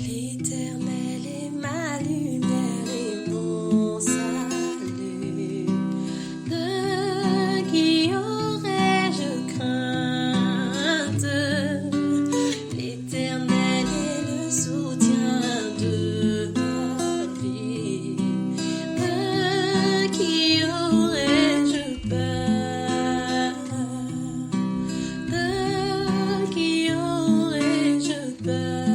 L'Éternel est ma lumière et mon salut. De qui aurais-je crainte? L'Éternel est le soutien de ma vie. De qui aurais-je peur? De qui aurais-je peur?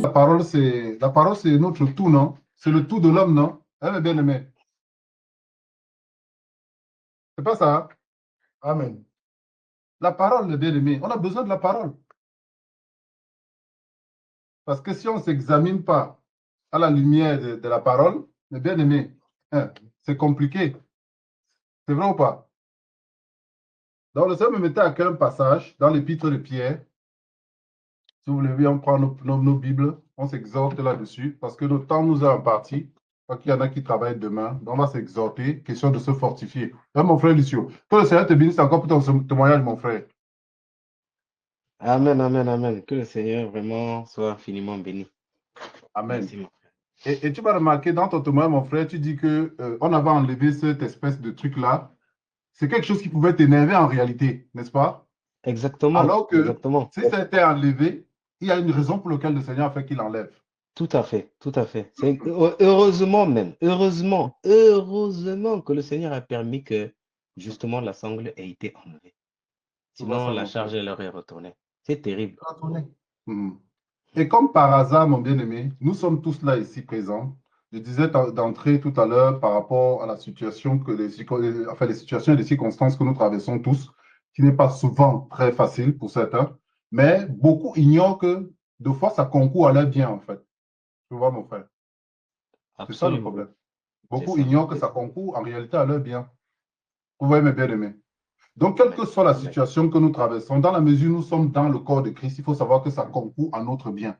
La parole, c'est notre tout, non? C'est le tout de l'homme, non? Eh bien aimé. C'est pas ça, hein? Amen. La parole, le bien aimé. On a besoin de la parole. Parce que si on ne s'examine pas à la lumière de la parole, le bien aimé, hein, c'est compliqué. C'est vrai ou pas? Donc, le Seigneur me mettait à quel passage dans l'épître de Pierre. Si vous voulez, on prend nos Bibles, on s'exhorte là-dessus, parce que notre temps nous est imparti. Parce qu'il y en a qui travaillent demain, donc on va s'exhorter, question de se fortifier. Hein, mon frère Lucio, que le Seigneur te bénisse encore pour ton témoignage, mon frère. Amen, amen, amen. Que le Seigneur vraiment soit infiniment béni. Amen. Merci, mon frère. Et tu vas remarquer dans ton témoignage, mon frère, tu dis que on avait enlevé cette espèce de truc-là. C'est quelque chose qui pouvait t'énerver en réalité, n'est-ce pas? Exactement, Alors que exactement. si ça a été enlevé, il y a une raison pour laquelle le Seigneur a fait qu'il enlève. Tout à fait, tout à fait. Heureusement même, heureusement que le Seigneur a permis que justement la sangle ait été enlevée. Tu vois Sinon, ça, la mon frère. charge elle aurait retourné. C'est terrible. Mhm. Et comme par hasard, mon bien-aimé, nous sommes tous là ici présents. Je disais d'entrée tout à l'heure par rapport à la situation enfin, les situations et les circonstances que nous traversons tous, qui n'est pas souvent très facile pour certains, mais beaucoup ignorent que deux fois ça concourt à leur bien, en fait. Tu vois, mon frère, c'est ça le Absolument, problème. c'est Beaucoup ça. ignorent que ça concourt en réalité à leur bien. Vous voyez, mes bien-aimés. Donc, quelle Amen, que soit la amen. situation que nous traversons, dans la mesure où nous sommes dans le corps de Christ, il faut savoir que ça concourt à notre bien.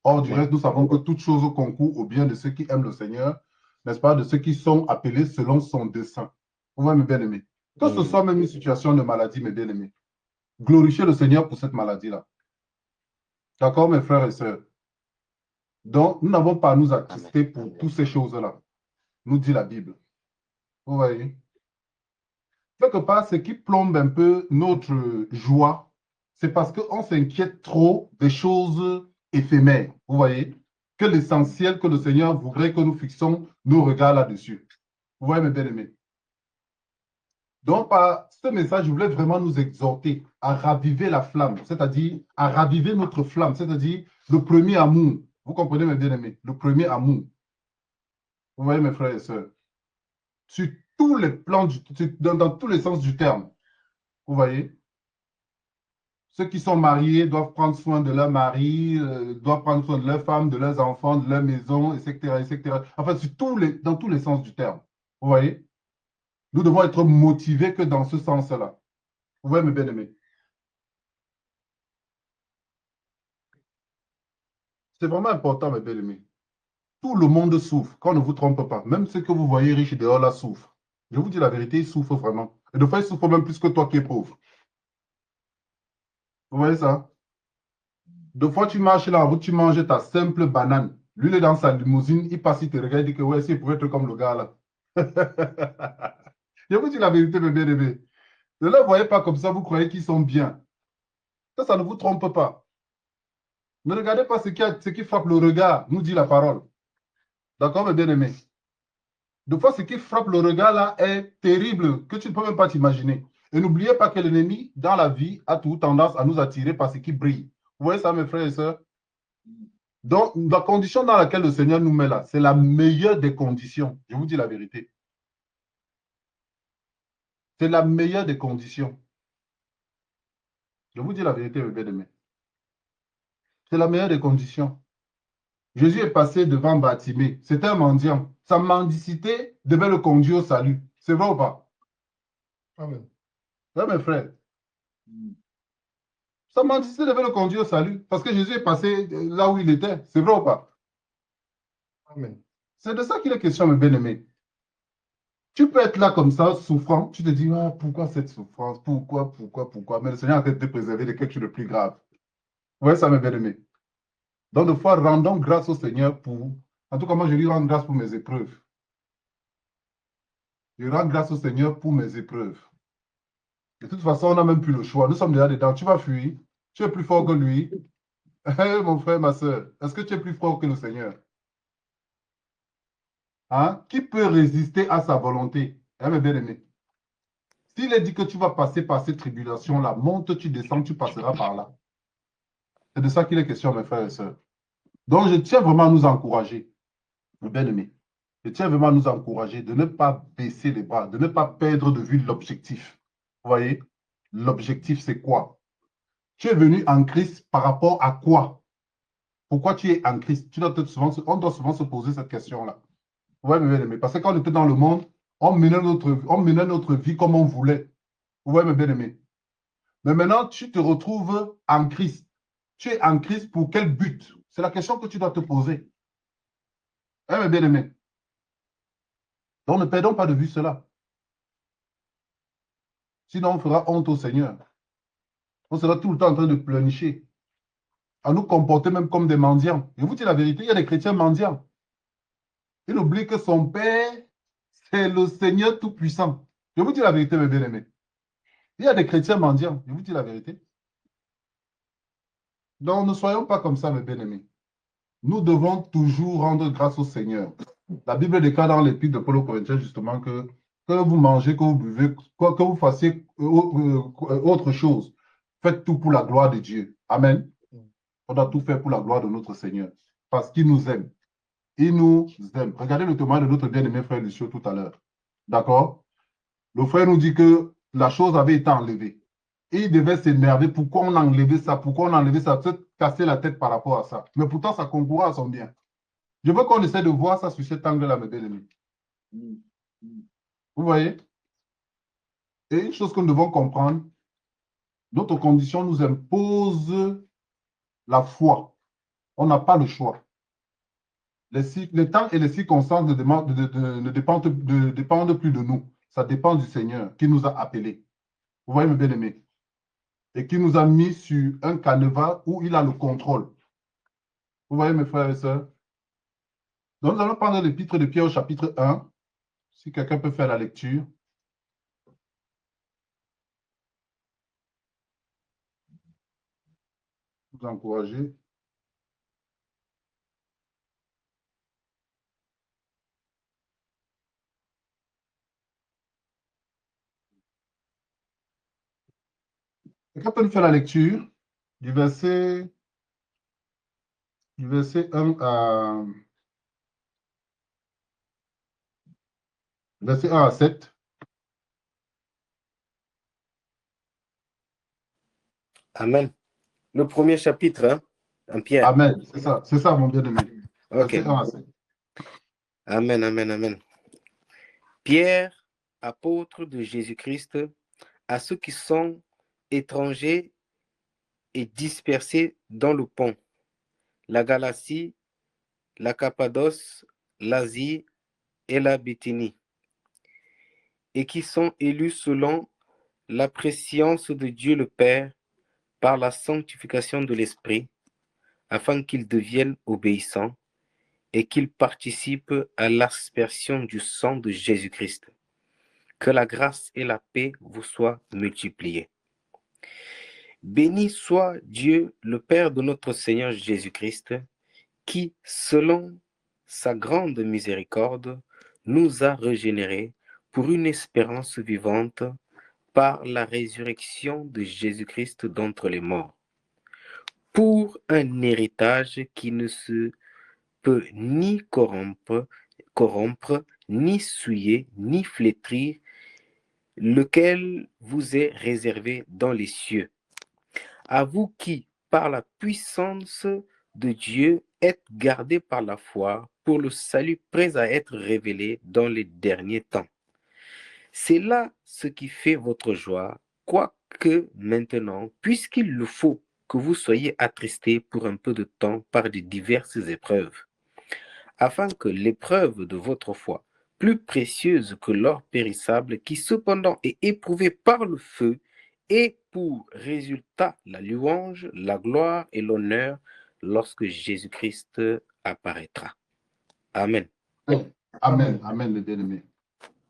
Or, du Oui. reste, nous savons que toute chose concourt au bien de ceux qui aiment le Seigneur, n'est-ce pas, de ceux qui sont appelés selon son dessein. Vous voyez, mes bien-aimés. Que ce soit même une situation de maladie, mes bien-aimés, glorifiez le Seigneur pour cette maladie-là. D'accord, mes frères et sœurs? Donc, nous n'avons pas à nous Amen, attrister pour amen. toutes ces choses-là, nous dit la Bible. Vous voyez? Quelque part, ce qui plombe un peu notre joie, c'est parce qu'on s'inquiète trop des choses éphémères. Vous voyez? Que l'essentiel que le Seigneur voudrait que nous fixons nos regards là-dessus. Vous voyez, mes bien-aimés? Donc, par ce message, je voulais vraiment nous exhorter à raviver la flamme, c'est-à-dire à raviver notre flamme, c'est-à-dire le premier amour. Vous comprenez, mes bien-aimés? Le premier amour. Vous voyez, mes frères et sœurs? Sur tous les plans, dans tous les sens du terme. Vous voyez? Ceux qui sont mariés doivent prendre soin de leur mari, doivent prendre soin de leur femme, de leurs enfants, de leur maison, etc., etc. Enfin, dans tous les sens du terme. Vous voyez? Nous devons être motivés que dans ce sens-là. Vous voyez, mes bien-aimés? C'est vraiment important, mes bien-aimés. Tout le monde souffre, qu'on ne vous trompe pas. Même ceux que vous voyez riches dehors là souffrent. Je vous dis la vérité, ils souffrent vraiment. Et des fois, ils souffrent même plus que toi qui es pauvre. Vous voyez ça? Des fois, tu marches là en route, tu manges ta simple banane. Lui, il est dans sa limousine, il passe, il te regarde, il dit que ouais, s'il pouvait être comme le gars là. Je vous dis la vérité, mes bien-aimés. Ne les voyez pas comme ça, vous croyez qu'ils sont bien. Ça ne vous trompe pas. Ne regardez pas ce qui frappe le regard, nous dit la parole. D'accord, mes bien-aimés? Des fois, ce qui frappe le regard là est terrible, que tu ne peux même pas t'imaginer. Et n'oubliez pas que l'ennemi, dans la vie, a toujours tendance à nous attirer par ce qui brille. Vous voyez ça, mes frères et sœurs? Donc, la condition dans laquelle le Seigneur nous met là, c'est la meilleure des conditions. Je vous dis la vérité. C'est la meilleure des conditions. Je vous dis la vérité, mes bien-aimés. C'est la meilleure des conditions. Jésus est passé devant Bartimée. C'était un mendiant. Sa mendicité devait le conduire au salut. C'est vrai ou pas? Amen. Oui, mes frères. Sa mendicité devait le conduire au salut. Parce que Jésus est passé là où il était. C'est vrai ou pas? Amen. C'est de ça qu'il est question, mes bien-aimés. Tu peux être là comme ça, souffrant. Tu te dis, ah, pourquoi cette souffrance? Pourquoi? Mais le Seigneur a été préservé de quelque chose de plus grave. Vous voyez ça, mes bien-aimés? Donc, de fois, rendons grâce au Seigneur pour. En tout cas, moi, je lui rends grâce pour mes épreuves. Je rends grâce au Seigneur pour mes épreuves. De toute façon, on n'a même plus le choix. Nous sommes déjà dedans. Tu vas fuir. Tu es plus fort que lui. Hey, mon frère, ma soeur, est-ce que tu es plus fort que le Seigneur? Hein? Qui peut résister à sa volonté? Hein, mes bien-aimés? S'il est dit que tu vas passer par cette tribulation-là, monte, tu descends, tu passeras par là. C'est de ça qu'il est question, mes frères et sœurs. Donc, je tiens vraiment à nous encourager, mes bien-aimés. Je tiens vraiment à nous encourager de ne pas baisser les bras, de ne pas perdre de vue l'objectif. Vous voyez, l'objectif, c'est quoi? Tu es venu en Christ par rapport à quoi? Pourquoi tu es en Christ? On doit souvent se poser cette question-là. Vous voyez, mes bien-aimés, parce que quand on était dans le monde, on menait notre vie comme on voulait. Vous voyez, mes bien-aimés. Mais maintenant, tu te retrouves en Christ. Tu es en Christ pour quel but? C'est la question que tu dois te poser. Hein, mes bien-aimés. Donc, ne perdons pas de vue cela. Sinon, on fera honte au Seigneur. On sera tout le temps en train de pleurnicher, à nous comporter même comme des mendiants. Je vous dis la vérité, il y a des chrétiens mendiants. Il oublie que son Père, c'est le Seigneur Tout-Puissant. Je vous dis la vérité, mes bien-aimés. Il y a des chrétiens mendiants. Je vous dis la vérité. Donc, ne soyons pas comme ça, mes bien-aimés. Nous devons toujours rendre grâce au Seigneur. La Bible déclare dans l'Épître de Paul aux Corinthiens justement que vous mangez, que vous buvez, que vous fassiez autre chose. Faites tout pour la gloire de Dieu. Amen. On doit tout faire pour la gloire de notre Seigneur. Parce qu'il nous aime. Il nous aime. Regardez le témoin de notre bien-aimé frère Lucio tout à l'heure. D'accord? Le frère nous dit que la chose avait été enlevée. Et il devait s'énerver. Pourquoi on a enlevé ça? Pourquoi on a enlevé ça? Peut-être casser la tête par rapport à ça. Mais pourtant, ça concourt à son bien. Je veux qu'on essaie de voir ça sur cet angle-là, mes bien-aimés. Vous voyez? Et une chose que nous devons comprendre, notre condition nous impose la foi. On n'a pas le choix. Les temps et les circonstances ne dépendent plus de nous. Ça dépend du Seigneur qui nous a appelés. Vous voyez, mes bien-aimés? Et qui nous a mis sur un canevas où il a le contrôle. Vous voyez, mes frères et sœurs? Donc, nous allons prendre l'épître de Pierre au chapitre 1. Si quelqu'un peut faire la lecture. Vous encourager. Quelqu'un peut nous faire la lecture du verset 1 à, verset 1 à 7. Amen. Le premier chapitre, hein, en Pierre. Amen. C'est ça, mon bien-aimé. Ok. Verset 1 à 7. Amen, amen, amen. Pierre, apôtre de Jésus-Christ, à ceux qui sont étrangers et dispersés dans le Pont, la Galatie, la Cappadoce, l'Asie et la Bithynie, et qui sont élus selon la préscience de Dieu le Père par la sanctification de l'Esprit, afin qu'ils deviennent obéissants et qu'ils participent à l'aspersion du sang de Jésus-Christ. Que la grâce et la paix vous soient multipliées. Béni soit Dieu, le Père de notre Seigneur Jésus-Christ, qui, selon sa grande miséricorde, nous a régénérés pour une espérance vivante par la résurrection de Jésus-Christ d'entre les morts, pour un héritage qui ne se peut ni corrompre, ni souiller, ni flétrir, lequel vous est réservé dans les cieux. À vous qui, par la puissance de Dieu, êtes gardés par la foi pour le salut prêt à être révélé dans les derniers temps. C'est là ce qui fait votre joie, quoique maintenant, puisqu'il le faut que vous soyez attristés pour un peu de temps par de diverses épreuves, afin que l'épreuve de votre foi, plus précieuse que l'or périssable, qui cependant est éprouvé par le feu, ait pour résultat la louange, la gloire et l'honneur lorsque Jésus-Christ apparaîtra. Amen. Amen. Amen, mes bien-aimés.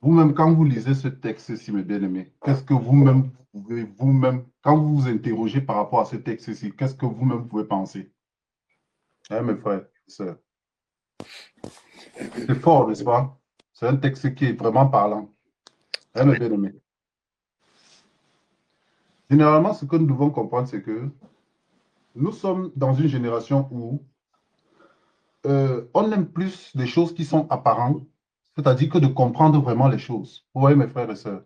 Vous-même, quand vous lisez ce texte-ci, mes bien-aimés, qu'est-ce que vous-même pouvez, quand vous vous interrogez par rapport à ce texte-ci, qu'est-ce que vous-même pouvez penser? Hein, mes frères et sœurs? C'est fort, n'est-ce pas? C'est un texte qui est vraiment parlant. Hein, mes bien-aimés? Généralement, ce que nous devons comprendre, c'est que nous sommes dans une génération où on aime plus des choses qui sont apparentes, c'est-à-dire que de comprendre vraiment les choses. Vous voyez, mes frères et sœurs,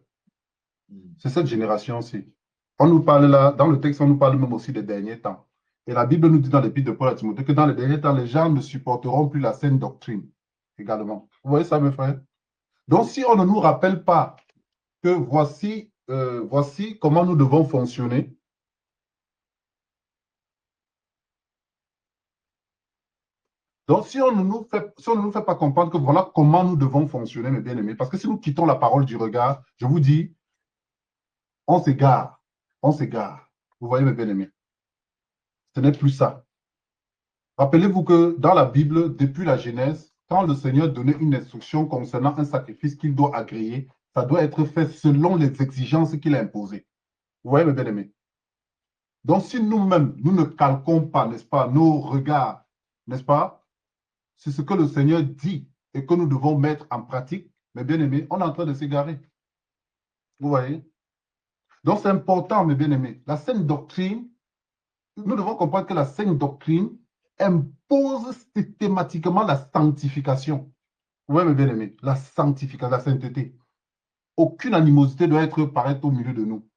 c'est cette génération-ci. On nous parle là, dans le texte, on nous parle même aussi des derniers temps. Et la Bible nous dit dans l'Épître de Paul à Timothée que dans les derniers temps, les gens ne supporteront plus la saine doctrine également. Vous voyez ça, mes frères? Donc, si on ne nous rappelle pas que voici comment nous devons fonctionner, donc si on ne nous fait pas comprendre que voilà comment nous devons fonctionner, mes bien-aimés, parce que si nous quittons la parole du regard, je vous dis, on s'égare, on s'égare. Vous voyez, mes bien-aimés, ce n'est plus ça. Rappelez-vous que dans la Bible, depuis la Genèse, quand le Seigneur donnait une instruction concernant un sacrifice qu'il doit agréer, ça doit être fait selon les exigences qu'il a imposées. Vous voyez, mes bien-aimés? Donc, si nous-mêmes, nous ne calquons pas, n'est-ce pas, nos regards, n'est-ce pas, c'est ce que le Seigneur dit et que nous devons mettre en pratique, mes bien-aimés, on est en train de s'égarer. Vous voyez? Donc, c'est important, mes bien-aimés. La saine doctrine, nous devons comprendre que la saine doctrine impose systématiquement la sanctification. Oui, mes bien-aimés, la sanctification, la sainteté. Aucune animosité doit paraître au milieu de nous.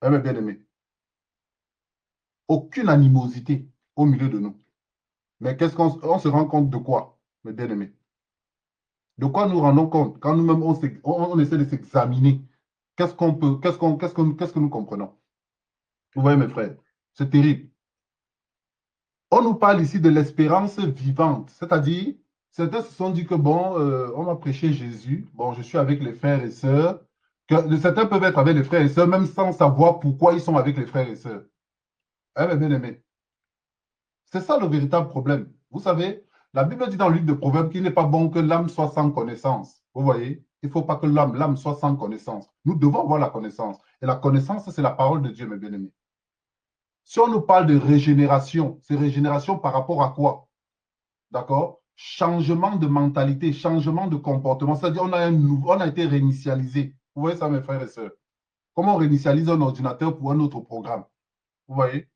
Oui, mes bien-aimés. Aucune animosité au milieu de nous. Mais qu'est-ce qu'on se rend compte de quoi, mes bien-aimés? De quoi nous rendons compte quand nous-mêmes on essaie de s'examiner? Qu'est-ce que nous comprenons? Vous voyez, mes frères, c'est terrible. On nous parle ici de l'espérance vivante, c'est-à-dire, certains se sont dit que bon, on va prêcher Jésus, bon, je suis avec les frères et sœurs, certains peuvent être avec les frères et sœurs même sans savoir pourquoi ils sont avec les frères et sœurs. Eh bien, bien aimé, c'est ça le véritable problème. Vous savez, la Bible dit dans le livre de Proverbes qu'il n'est pas bon que l'âme soit sans connaissance. Vous voyez, il ne faut pas que l'âme soit sans connaissance. Nous devons avoir la connaissance. Et la connaissance, c'est la parole de Dieu, mes bien-aimés. Si on nous parle de régénération, c'est régénération par rapport à quoi? D'accord? Changement de mentalité, changement de comportement. C'est-à-dire on a été réinitialisé. Vous voyez ça, mes frères et sœurs? Comment on réinitialise un ordinateur pour un autre programme? Vous voyez?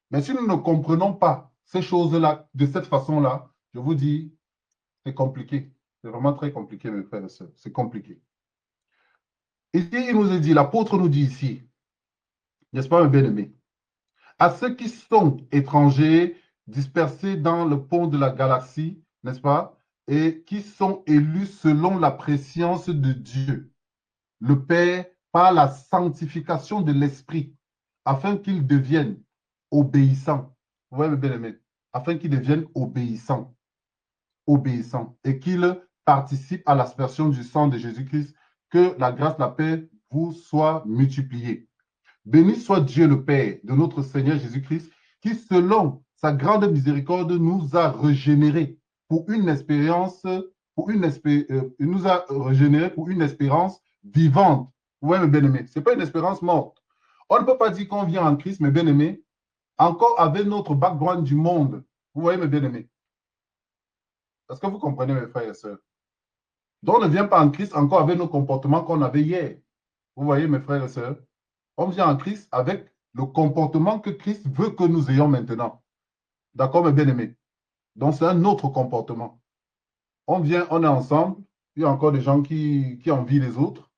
Mais si nous ne comprenons pas ces choses-là de cette façon-là, je vous dis, c'est compliqué. C'est vraiment très compliqué, mes frères et sœurs. C'est compliqué. Ici, il nous est dit, l'apôtre nous dit ici, n'est-ce pas, mes bien-aimés? À ceux qui sont étrangers, dispersés dans le pont de la galaxie, n'est-ce pas? Et qui sont élus selon la préscience de Dieu, le Père, par la sanctification de l'Esprit, afin qu'ils deviennent obéissants. Vous voyez, mes bien-aimés? Afin qu'ils deviennent obéissants. Obéissants. Et qu'ils participent à l'aspersion du sang de Jésus-Christ, que la grâce, la paix vous soit multipliée. Béni soit Dieu le Père de notre Seigneur Jésus-Christ, qui selon sa grande miséricorde nous a régénérés pour une espérance, nous a régénérés pour une espérance vivante. Oui, mes bien-aimés, ce n'est pas une espérance morte. On ne peut pas dire qu'on vient en Christ, mes bien-aimés, encore avec notre background du monde. Vous voyez, mes bien-aimés? Est-ce que vous comprenez, mes frères et sœurs? Donc, on ne vient pas en Christ encore avec nos comportements qu'on avait hier. Vous voyez, mes frères et sœurs? On vient en Christ avec le comportement que Christ veut que nous ayons maintenant. D'accord, mes bien-aimés? Donc, c'est un autre comportement. On vient, on est ensemble. Il y a encore des gens qui envient les autres.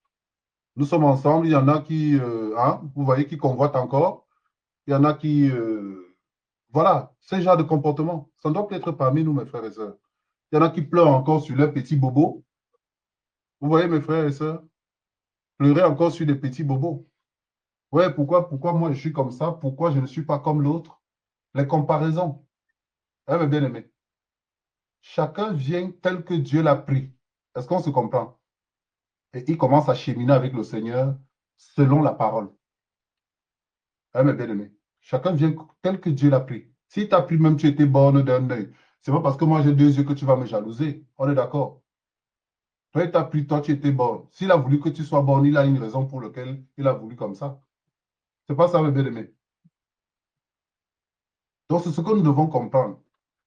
Nous sommes ensemble. Il y en a qui, vous voyez, qui convoitent encore. Il y en a qui, voilà, ce genre de comportement. Ça ne doit pas être parmi nous, mes frères et sœurs. Il y en a qui pleurent encore sur leurs petits bobos. Vous voyez, mes frères et sœurs, pleurer encore sur des petits bobos. Ouais, pourquoi moi je suis comme ça? Pourquoi je ne suis pas comme l'autre? Les comparaisons. Eh bien, bien aimé. Chacun vient tel que Dieu l'a pris. Est-ce qu'on se comprend? Et il commence à cheminer avec le Seigneur selon la parole. Eh bien, bien aimé. Chacun vient tel que Dieu l'a pris. Si tu as pris même tu étais borne d'un œil, c'est pas parce que moi j'ai deux yeux que tu vas me jalouser. On est d'accord? Toi, tu as pris, toi, tu étais borne. S'il a voulu que tu sois borne, il a une raison pour laquelle il a voulu comme ça. C'est pas ça, mes bien aimé. Donc, c'est ce que nous devons comprendre.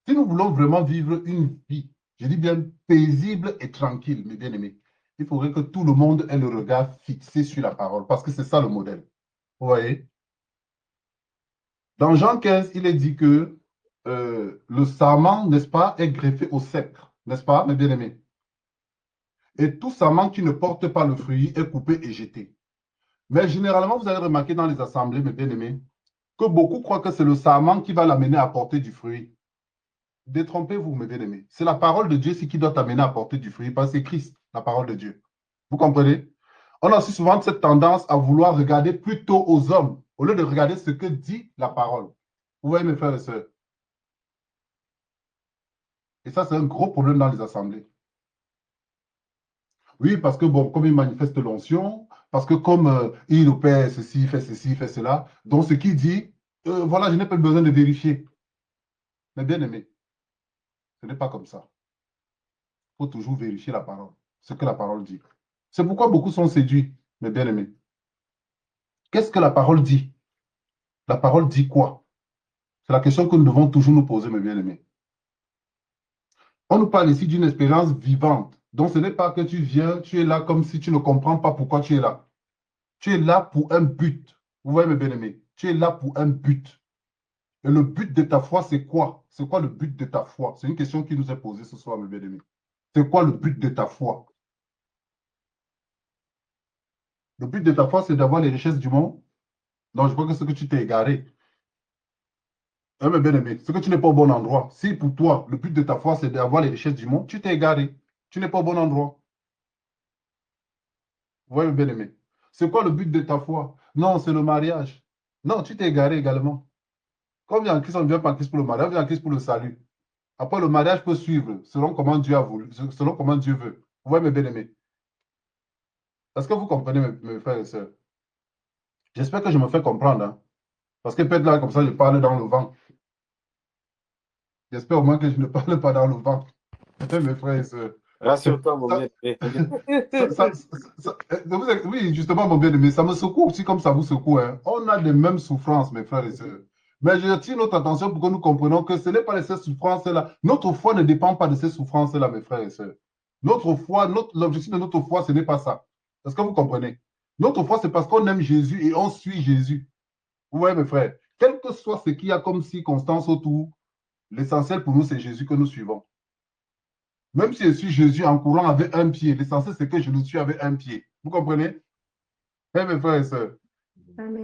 Si nous voulons vraiment vivre une vie, je dis bien paisible et tranquille, mes bien-aimés, il faudrait que tout le monde ait le regard fixé sur la parole, parce que c'est ça le modèle. Vous voyez? Dans Jean 15, il est dit que le sarment, n'est-ce pas, est greffé au sceptre, n'est-ce pas, mes bien-aimés? Et tout sarment qui ne porte pas le fruit est coupé et jeté. Mais généralement, vous avez remarqué dans les assemblées, mes bien-aimés, que beaucoup croient que c'est le sarment qui va l'amener à porter du fruit. Détrompez-vous, mes bien-aimés. C'est la parole de Dieu qui doit t'amener à porter du fruit, parce que c'est Christ, la parole de Dieu. Vous comprenez? On a aussi souvent cette tendance à vouloir regarder plutôt aux hommes, au lieu de regarder ce que dit la parole. Vous voyez, mes frères et sœurs? Et ça, c'est un gros problème dans les assemblées. Oui, parce que, bon, comme il manifeste l'onction, parce que comme il opère ceci, fait cela, donc ce qu'il dit, voilà, je n'ai pas besoin de vérifier. Mais bien aimé, ce n'est pas comme ça. Il faut toujours vérifier la parole, ce que la parole dit. C'est pourquoi beaucoup sont séduits, mes bien aimés. Qu'est-ce que la parole dit? La parole dit quoi? C'est la question que nous devons toujours nous poser, mes bien aimés. On nous parle ici d'une expérience vivante. Donc, ce n'est pas que tu viens, tu es là comme si tu ne comprends pas pourquoi tu es là. Tu es là pour un but. Vous voyez, mes bien-aimés, tu es là pour un but. Et le but de ta foi, c'est quoi? C'est quoi le but de ta foi? C'est une question qui nous est posée ce soir, mes bien-aimés. C'est quoi le but de ta foi? Le but de ta foi, c'est d'avoir les richesses du monde. Donc, je crois que c'est que tu t'es égaré. Hein, mes bien-aimés, c'est que tu n'es pas au bon endroit. Si pour toi, le but de ta foi, c'est d'avoir les richesses du monde, tu t'es égaré. Tu n'es pas au bon endroit. Vous voyez, mes bien-aimés. C'est quoi le but de ta foi? Non, c'est le mariage. Non, tu t'es égaré également. Comme il y a en Christ, on ne vient pas en Christ pour le mariage, on vient en Christ pour le salut. Après, le mariage peut suivre selon comment Dieu a voulu, selon comment Dieu veut. Vous voyez, mes bien-aimés. Est-ce que vous comprenez, mes frères et sœurs? J'espère que je me fais comprendre, hein. Parce que peut-être là, comme ça, je parle dans le vent. J'espère au moins que je ne parle pas dans le vent. Mes frères et sœurs. Rassure-toi, mon Ça- bien-aimé. oui, justement, mon bien-aimé, ça me secoue aussi comme ça vous secoue, hein. On a les mêmes souffrances, mes frères et sœurs. Mais je tire notre attention pour que nous comprenions que ce n'est pas de ces souffrances-là. Notre foi ne dépend pas de ces souffrances-là, mes frères et sœurs. Notre foi, l'objectif de notre foi, ce n'est pas ça. Est-ce que vous comprenez? Notre foi, c'est parce qu'on aime Jésus et on suit Jésus. Vous voyez, mes frères, quel que soit ce qu'il y a comme circonstance autour, l'essentiel pour nous, c'est Jésus que nous suivons. Même si je suis Jésus en courant avec un pied, l'essentiel, c'est que je le suis avec un pied. Vous comprenez? Mes frères et sœurs,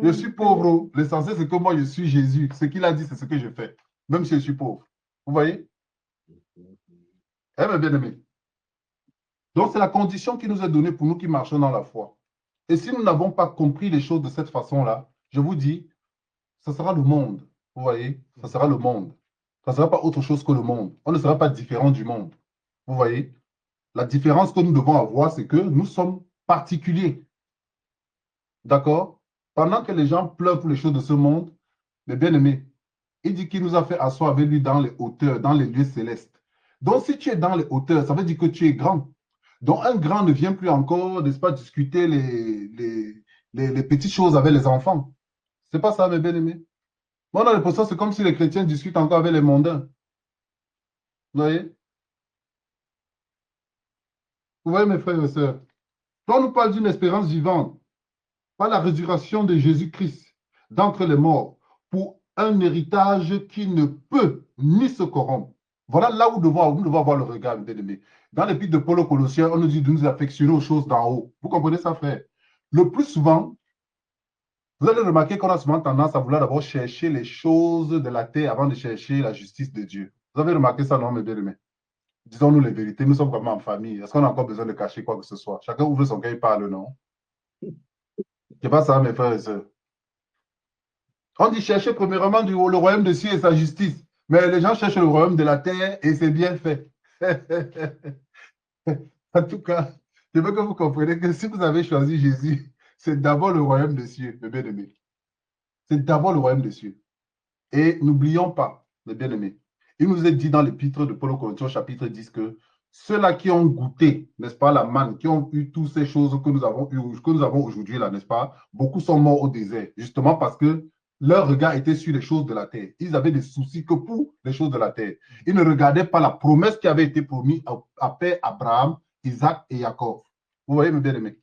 je suis pauvre. L'essentiel, c'est que moi, je suis Jésus. Ce qu'il a dit, c'est ce que je fais. Même si je suis pauvre. Vous voyez? Mes bien-aimés. Donc, c'est la condition qui nous est donnée pour nous qui marchons dans la foi. Et si nous n'avons pas compris les choses de cette façon-là, je vous dis, ce sera le monde. Vous voyez? Ce sera le monde. Ça ne sera pas autre chose que le monde. On ne sera pas différent du monde. Vous voyez? La différence que nous devons avoir, c'est que nous sommes particuliers. D'accord? Pendant que les gens pleurent pour les choses de ce monde, mais bien aimé, il dit qu'il nous a fait asseoir avec lui dans les hauteurs, dans les lieux célestes. Donc, si tu es dans les hauteurs, ça veut dire que tu es grand. Donc, un grand ne vient plus encore, n'est-ce pas, discuter les petites choses avec les enfants. C'est pas ça, mes bien-aimés. Moi, on a l'impression que c'est comme si les chrétiens discutent encore avec les mondains. Vous voyez? Vous voyez, mes frères et sœurs? Quand on nous parle d'une espérance vivante, par la résurrection de Jésus-Christ d'entre les morts, pour un héritage qui ne peut ni se corrompre. Voilà là où nous devons avoir le regard, bien aimé. Dans l'épître de Paul aux Colossiens, on nous dit de nous affectionner aux choses d'en haut. Vous comprenez ça, frère? Le plus souvent, vous allez remarquer qu'on a souvent tendance à vouloir d'abord chercher les choses de la terre avant de chercher la justice de Dieu. Vous avez remarqué ça, non, mes bien-aimés? Disons-nous les vérités, nous sommes vraiment en famille. Est-ce qu'on a encore besoin de cacher quoi que ce soit? Chacun ouvre son cœur et parle, non? C'est pas ça, mes frères et sœurs. On dit chercher premièrement le royaume de cieux et sa justice. Mais les gens cherchent le royaume de la terre et c'est bien fait. En tout cas, je veux que vous compreniez que si vous avez choisi Jésus, c'est d'abord le royaume des cieux, mes bien-aimés. C'est d'abord le royaume des cieux. Et n'oublions pas, mes bien-aimés, il nous est dit dans l'épître de Paul aux Corinthiens, chapitre 10, que ceux-là qui ont goûté, n'est-ce pas, la manne, qui ont eu toutes ces choses que nous avons eues, que nous avons aujourd'hui, là, n'est-ce pas, beaucoup sont morts au désert, justement parce que leur regard était sur les choses de la terre. Ils avaient des soucis que pour les choses de la terre. Ils ne regardaient pas la promesse qui avait été promise à Père Abraham, Isaac et Jacob. Vous voyez, mes bien-aimés?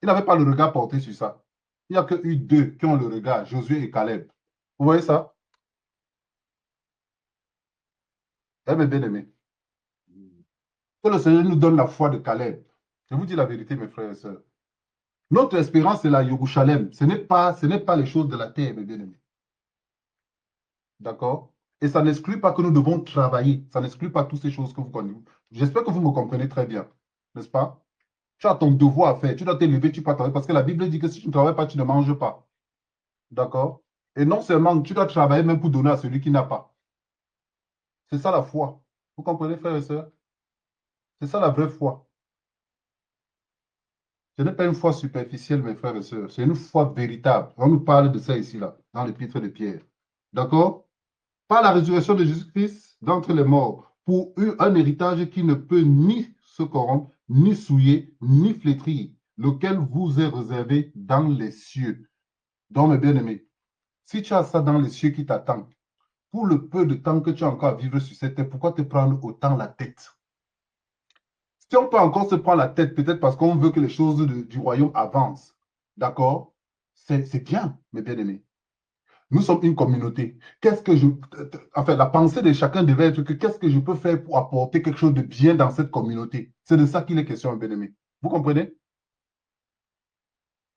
Ils n'avaient pas le regard porté sur ça. Il n'y a que eu deux qui ont le regard, Josué et Caleb. Vous voyez ça? Eh mes bien-aimés, que le Seigneur nous donne la foi de Caleb. Je vous dis la vérité, mes frères et sœurs. Notre espérance, c'est la Yerushalem. Ce n'est pas les choses de la terre, mes bien-aimés. D'accord? Et ça n'exclut pas que nous devons travailler. Ça n'exclut pas toutes ces choses que vous connaissez. J'espère que vous me comprenez très bien. N'est-ce pas? Tu as ton devoir à faire. Tu dois te lever, tu peux travailler. Parce que la Bible dit que si tu ne travailles pas, tu ne manges pas. D'accord? Et non seulement, tu dois travailler même pour donner à celui qui n'a pas. C'est ça la foi. Vous comprenez, frères et sœurs? C'est ça la vraie foi. Ce n'est pas une foi superficielle, mes frères et sœurs. C'est une foi véritable. On nous parle de ça ici, là, dans l'épître de Pierre. D'accord? Par la résurrection de Jésus-Christ d'entre les morts, pour un héritage qui ne peut ni se corrompre, ni souiller, ni flétrir, lequel vous est réservé dans les cieux. Donc, mes bien-aimés, si tu as ça dans les cieux qui t'attend, pour le peu de temps que tu as encore à vivre sur cette terre, pourquoi te prendre autant la tête? Si on peut encore se prendre la tête, peut-être parce qu'on veut que les choses du royaume avancent, d'accord? C'est bien, mes bien-aimés. Nous sommes une communauté. Qu'est-ce que je. Enfin, la pensée de chacun devait être que qu'est-ce que je peux faire pour apporter quelque chose de bien dans cette communauté? C'est de ça qu'il est question, mes bien-aimés. Vous comprenez?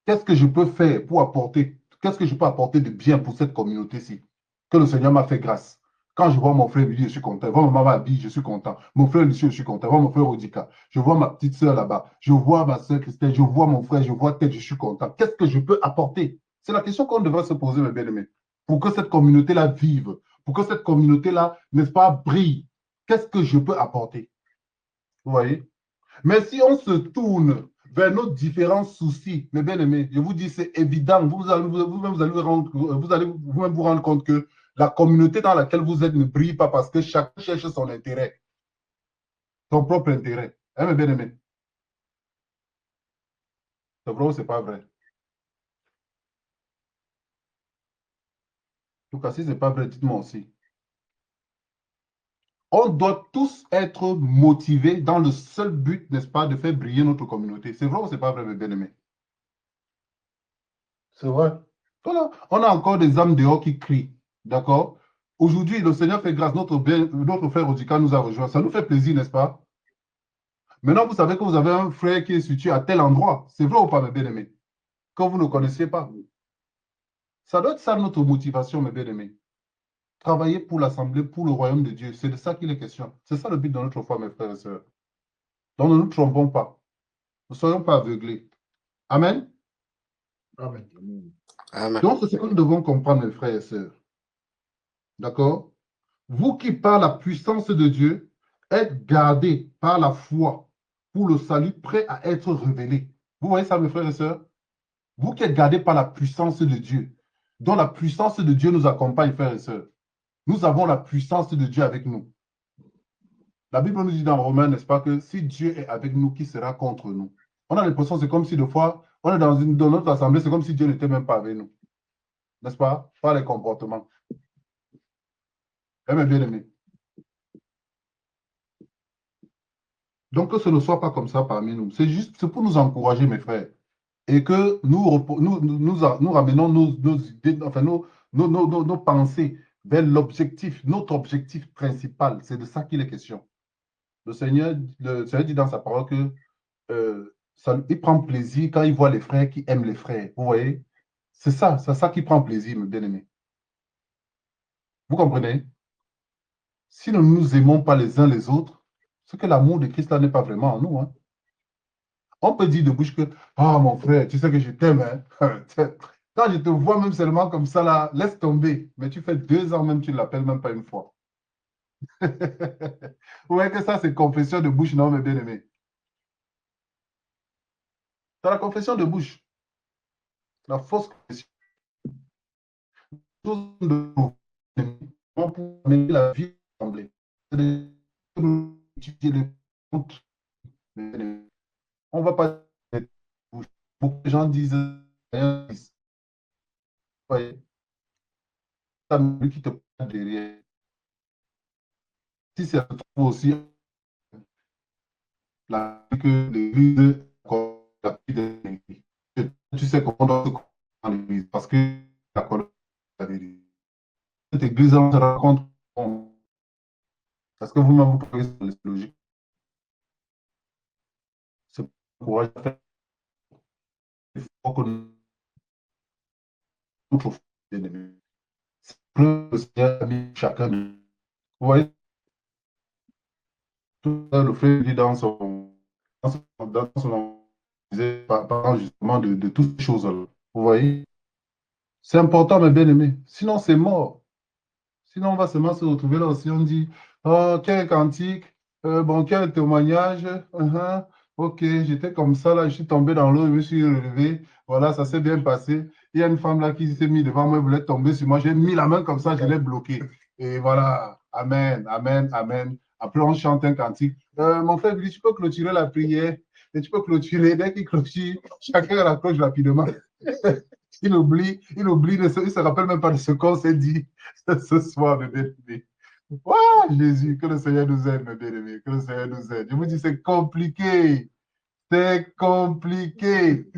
Qu'est-ce que je peux faire pour apporter? Qu'est-ce que je peux apporter de bien pour cette communauté-ci? Que le Seigneur m'a fait grâce. Quand je vois mon frère Billy, je suis content. Je vois ma maman Abby, je suis content. Mon frère Lucie, je suis content. Je vois mon frère Odika. Je vois ma petite soeur là-bas. Je vois ma soeur Christelle. Je vois mon frère. Je vois Ted. Je suis content. Qu'est-ce que je peux apporter? C'est la question qu'on devrait se poser, mes bien-aimés. Pour que cette communauté-là vive. Pour que cette communauté-là, n'est-ce pas, brille. Qu'est-ce que je peux apporter? Vous voyez? Mais si on se tourne vers nos différents soucis, mes bien-aimés, je vous dis, c'est évident. Vous-même, vous allez vous-même vous rendre compte que la communauté dans laquelle vous êtes ne brille pas parce que chacun cherche son intérêt, son propre intérêt. Hein, mes bien-aimés? C'est vrai ou c'est pas vrai? En tout cas, si ce n'est pas vrai, dites-moi aussi. On doit tous être motivés dans le seul but, n'est-ce pas, de faire briller notre communauté. C'est vrai ou c'est pas vrai, mes bien-aimés? C'est vrai. Voilà. On a encore des âmes dehors qui crient. D'accord? Aujourd'hui, le Seigneur fait grâce. Notre frère Odika nous a rejoint. Ça nous fait plaisir, n'est-ce pas? Maintenant, vous savez que vous avez un frère qui est situé à tel endroit. C'est vrai ou pas, mes bien-aimés? Quand vous ne connaissiez pas. Ça doit être ça notre motivation, mes bien-aimés. Travailler pour l'Assemblée, pour le royaume de Dieu. C'est de ça qu'il est question. C'est ça le but de notre foi, mes frères et sœurs. Donc, ne nous trompons pas. Ne soyons pas aveuglés. Amen. Amen. Amen. Donc, c'est ce que nous devons comprendre, mes frères et sœurs. D'accord? Vous qui, par la puissance de Dieu, êtes gardés par la foi pour le salut prêt à être révélé. Vous voyez ça, mes frères et sœurs? Vous qui êtes gardés par la puissance de Dieu, dont la puissance de Dieu nous accompagne, frères et sœurs. Nous avons la puissance de Dieu avec nous. La Bible nous dit dans Romains, n'est-ce pas, que si Dieu est avec nous, qui sera contre nous? On a l'impression, c'est comme si des fois, on est dans notre assemblée, c'est comme si Dieu n'était même pas avec nous. N'est-ce pas? Par les comportements. Eh bien, bien aimé. Donc, que ce ne soit pas comme ça parmi nous. C'est juste c'est pour nous encourager, mes frères. Et que nous ramenons nos idées, enfin, nos pensées vers l'objectif, notre objectif principal. C'est de ça qu'il est question. Le Seigneur dit dans sa parole que il prend plaisir quand il voit les frères qui aiment les frères. Vous voyez? C'est ça qui prend plaisir, mes bien-aimés. Vous comprenez? Si nous ne nous aimons pas les uns les autres, c'est que l'amour de Christ là n'est pas vraiment en nous. Hein. On peut dire de bouche que, ah mon frère, tu sais que je t'aime. Hein? Quand je te vois même seulement comme ça, là, laisse tomber. Mais tu fais 2 ans même, tu ne l'appelles même pas une fois. Vous voyez que ça, c'est confession de bouche, non, mes bien-aimés? C'est la confession de bouche. La fausse confession. Pour mener la vie assemblée. On ne va pas. Beaucoup de gens disent rien. Voyez, ça lui qui te prend derrière. Si c'est trop aussi que l'église, la vie de l'église. Tu sais comment on doit se comporter dans l'église parce que la vérité. Cette église, on se rend compte Parce que vous-même, vous pouvez sur les logiques. C'est courage à faire. Il faut que nous trouvions des ennemis. C'est que le Seigneur a mis chacun. Vous voyez, tout le frère dit dans son parlant justement de toutes ces choses-là. Vous voyez, c'est important, mes bien-aimés. Sinon, c'est mort. Sinon, on va seulement se retrouver là aussi. On dit, oh, quel cantique, bon, quel témoignage. Ok, j'étais comme ça, là, je suis tombé dans l'eau, je me suis relevé. Voilà, ça s'est bien passé. Il y a une femme là qui s'est mise devant moi, elle voulait tomber sur moi. J'ai mis la main comme ça, je l'ai bloqué. Et voilà, Amen, Amen, Amen. Après, on chante un cantique. Mon frère lui dit, tu peux clôturer la prière. Et tu peux clôturer. Dès qu'il clôture, chacun raccroche rapidement. Il se rappelle même pas de ce qu'on s'est dit ce soir, mes bien-aimés. Oh, Jésus, que le Seigneur nous aide, mes bien-aimés, que le Seigneur nous aide. Je vous dis, c'est compliqué. C'est compliqué.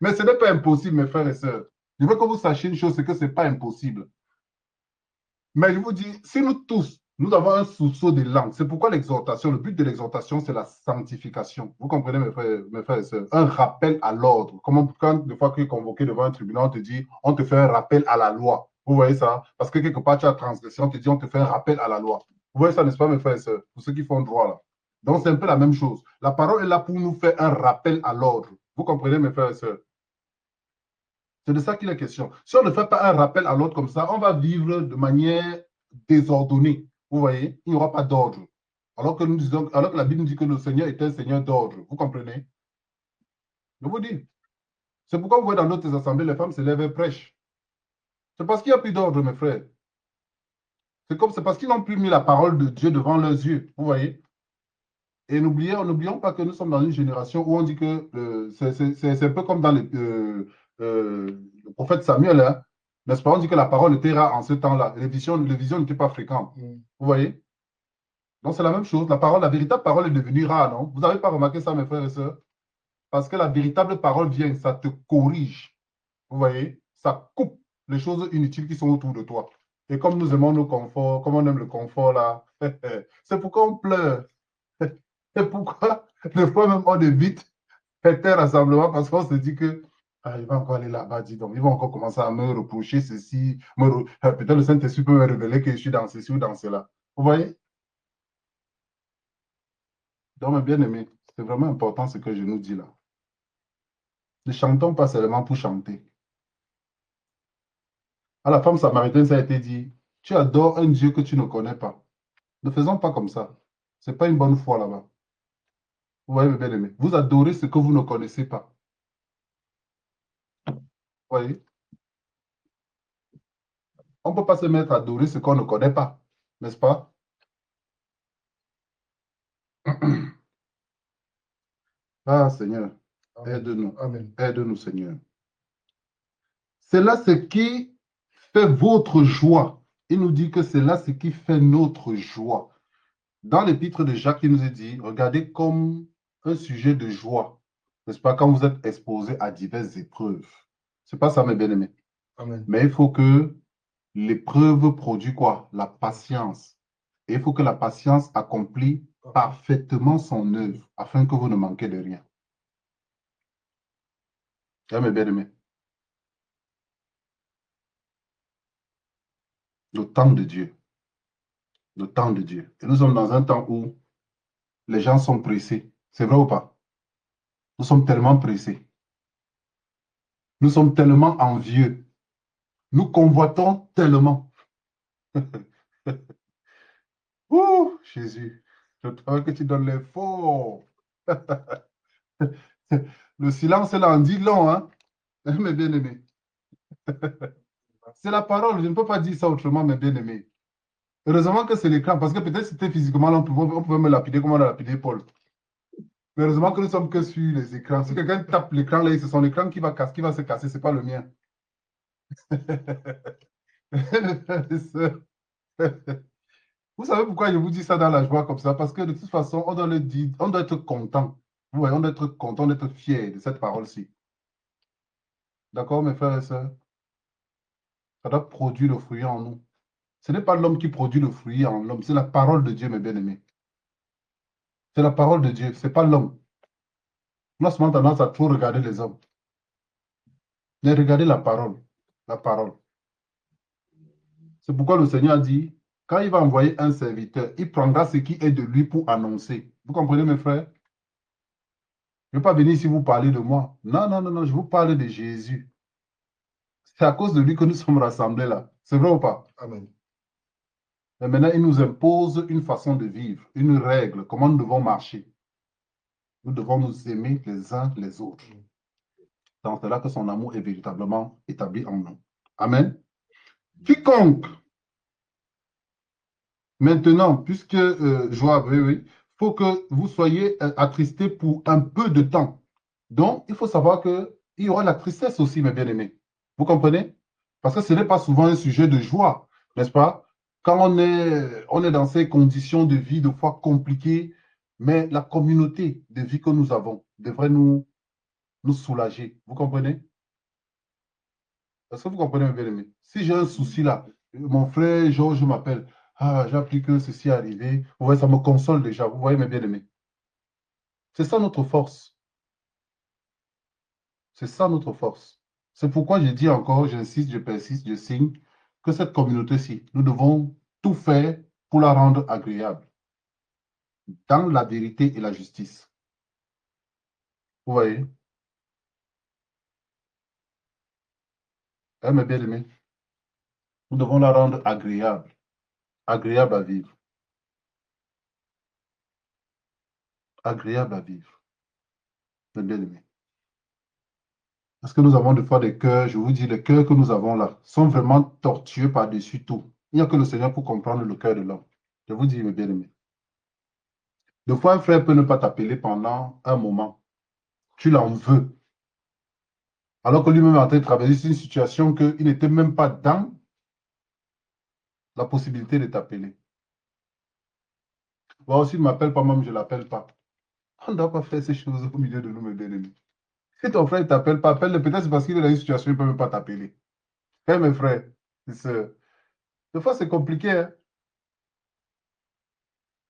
Mais ce n'est pas impossible, mes frères et sœurs. Je veux que vous sachiez une chose, c'est que ce n'est pas impossible. Mais je vous dis, si nous tous, nous avons un soupçon de langue, c'est pourquoi l'exhortation, le but de l'exhortation, c'est la sanctification. Vous comprenez, mes frères et sœurs? Un rappel à l'ordre. Comme quand, des fois, tu es convoqué devant un tribunal, on te dit, on te fait un rappel à la loi. Vous voyez ça? Parce que quelque part, tu as transgression, on te dit, on te fait un rappel à la loi. Vous voyez ça, n'est-ce pas, mes frères et sœurs? Pour ceux qui font droit, là. Donc, c'est un peu la même chose. La parole est là pour nous faire un rappel à l'ordre. Vous comprenez, mes frères et sœurs? C'est de ça qu'il est question. Si on ne fait pas un rappel à l'autre comme ça, on va vivre de manière désordonnée. Vous voyez, il n'y aura pas d'ordre. Alors que alors que la Bible nous dit que le Seigneur est un Seigneur d'ordre. Vous comprenez? Je vous dis. C'est pourquoi vous voyez dans d'autres assemblées, les femmes se lèvent et prêchent. C'est parce qu'il n'y a plus d'ordre, mes frères. C'est parce qu'ils n'ont plus mis la parole de Dieu devant leurs yeux. Vous voyez? Et n'oublions pas que nous sommes dans une génération où on dit que c'est un peu comme dans le prophète Samuel, hein, n'est-ce pas? On dit que la parole était rare en ce temps-là. Les visions n'étaient pas fréquentes. Vous voyez? Donc c'est la même chose. La véritable parole est devenue rare, non? Vous n'avez pas remarqué ça, mes frères et sœurs? Parce que la véritable parole vient, ça te corrige. Vous voyez? Ça coupe les choses inutiles qui sont autour de toi. Et comme nous aimons nos conforts, comme on aime le confort là, c'est pourquoi on pleure. C'est pourquoi, des fois même, on évite un rassemblement parce qu'on se dit que ah, il va encore aller là-bas, dis donc, ils vont encore commencer à me reprocher ceci. Peut-être le Saint-Esprit peut me révéler que je suis dans ceci ou dans cela. Vous voyez? Donc, mes bien-aimés, c'est vraiment important ce que je nous dis là. Ne chantons pas seulement pour chanter. À la femme samaritaine, ça a été dit, tu adores un Dieu que tu ne connais pas. Ne faisons pas comme ça. Ce n'est pas une bonne foi là-bas. Vous voyez, mes bien-aimés? Vous adorez ce que vous ne connaissez pas. Vous voyez? On ne peut pas se mettre à adorer ce qu'on ne connaît pas, n'est-ce pas? Ah, Seigneur, aide-nous. Amen. Aide-nous, Seigneur. C'est là ce qui fait votre joie. Il nous dit que c'est là ce qui fait notre joie. Dans l'épître de Jacques, il nous est dit, regardez comme un sujet de joie, n'est-ce pas, quand vous êtes exposé à diverses épreuves. Ce n'est pas ça, mes bien-aimés. Amen. Mais il faut que l'épreuve produise quoi? La patience. Et il faut que la patience accomplit parfaitement son œuvre, afin que vous ne manquez de rien. Mes bien-aimés. Le temps de Dieu. Le temps de Dieu. Et nous sommes dans un temps où les gens sont pressés. C'est vrai ou pas? Nous sommes tellement pressés. Nous sommes tellement envieux. Nous convoitons tellement. Ouh, Jésus, je trouve que tu donnes les faux. Le silence là en dit long, hein? Mes bien-aimés. C'est la parole, je ne peux pas dire ça autrement, mes bien-aimés. Heureusement que c'est l'écran, parce que peut-être c'était physiquement là, on pouvait me lapider comme on a lapidé Paul. Mais heureusement que nous sommes que sur les écrans. Si quelqu'un tape l'écran là, c'est son écran qui va se casser, ce n'est pas le mien. Vous savez pourquoi je vous dis ça dans la joie comme ça? Parce que de toute façon, on doit le dire, on doit être content. Vous voyez, on doit être content, d'être fier de cette parole-ci. D'accord, mes frères et sœurs? Ça doit produire le fruit en nous. Ce n'est pas l'homme qui produit le fruit en l'homme, c'est la parole de Dieu, mes bien-aimés. C'est la parole de Dieu, ce n'est pas l'homme. On a souvent tendance à trop regarder les hommes. Mais regardez la parole. La parole. C'est pourquoi le Seigneur a dit, quand il va envoyer un serviteur, il prendra ce qui est de lui pour annoncer. Vous comprenez, mes frères? Je ne vais pas venir ici vous parler de moi. Non, non, non, non, je vous parle de Jésus. C'est à cause de lui que nous sommes rassemblés là. C'est vrai ou pas? Amen. Mais maintenant, il nous impose une façon de vivre, une règle, comment nous devons marcher. Nous devons nous aimer les uns les autres. C'est là que son amour est véritablement établi en nous. Amen. Quiconque, maintenant, puisque Joab, oui, oui, faut que vous soyez attristés pour un peu de temps. Donc, il faut savoir qu'il y aura la tristesse aussi, mes bien-aimés. Vous comprenez? Parce que ce n'est pas souvent un sujet de joie, n'est-ce pas? Quand on est dans ces conditions de vie, de foi compliquées, mais la communauté de vie que nous avons devrait nous soulager. Vous comprenez? Est-ce que vous comprenez, mes bien-aimés? Si j'ai un souci là, mon frère Georges m'appelle, ah, j'ai appris que ceci est arrivé. Vous voyez, ça me console déjà. Vous voyez, mes bien-aimés? C'est ça notre force. C'est ça notre force. C'est pourquoi je dis encore, j'insiste, je persiste, je signe, que cette communauté-ci, nous devons tout faire pour la rendre agréable, dans la vérité et la justice. Vous voyez? Hein, mes bien-aimés? Nous devons la rendre agréable, agréable à vivre, agréable à vivre, mes bien-aimés. Parce que nous avons des fois des cœurs, je vous dis, les cœurs que nous avons là sont vraiment tortueux par-dessus tout. Il n'y a que le Seigneur pour comprendre le cœur de l'homme. Je vous dis, mes bien-aimés. Des fois, un frère peut ne pas t'appeler pendant un moment. Tu l'en veux. Alors que lui-même est en train de traverser une situation qu'il n'était même pas dans la possibilité de t'appeler. Bon, s'il ne m'appelle pas, même je ne l'appelle pas. On ne doit pas faire ces choses au milieu de nous, mes bien-aimés. Si ton frère ne t'appelle pas, appelle-le. Peut-être parce qu'il est dans une situation, il ne peut même pas t'appeler. Hey, mes frères, des fois, c'est compliqué. Hein?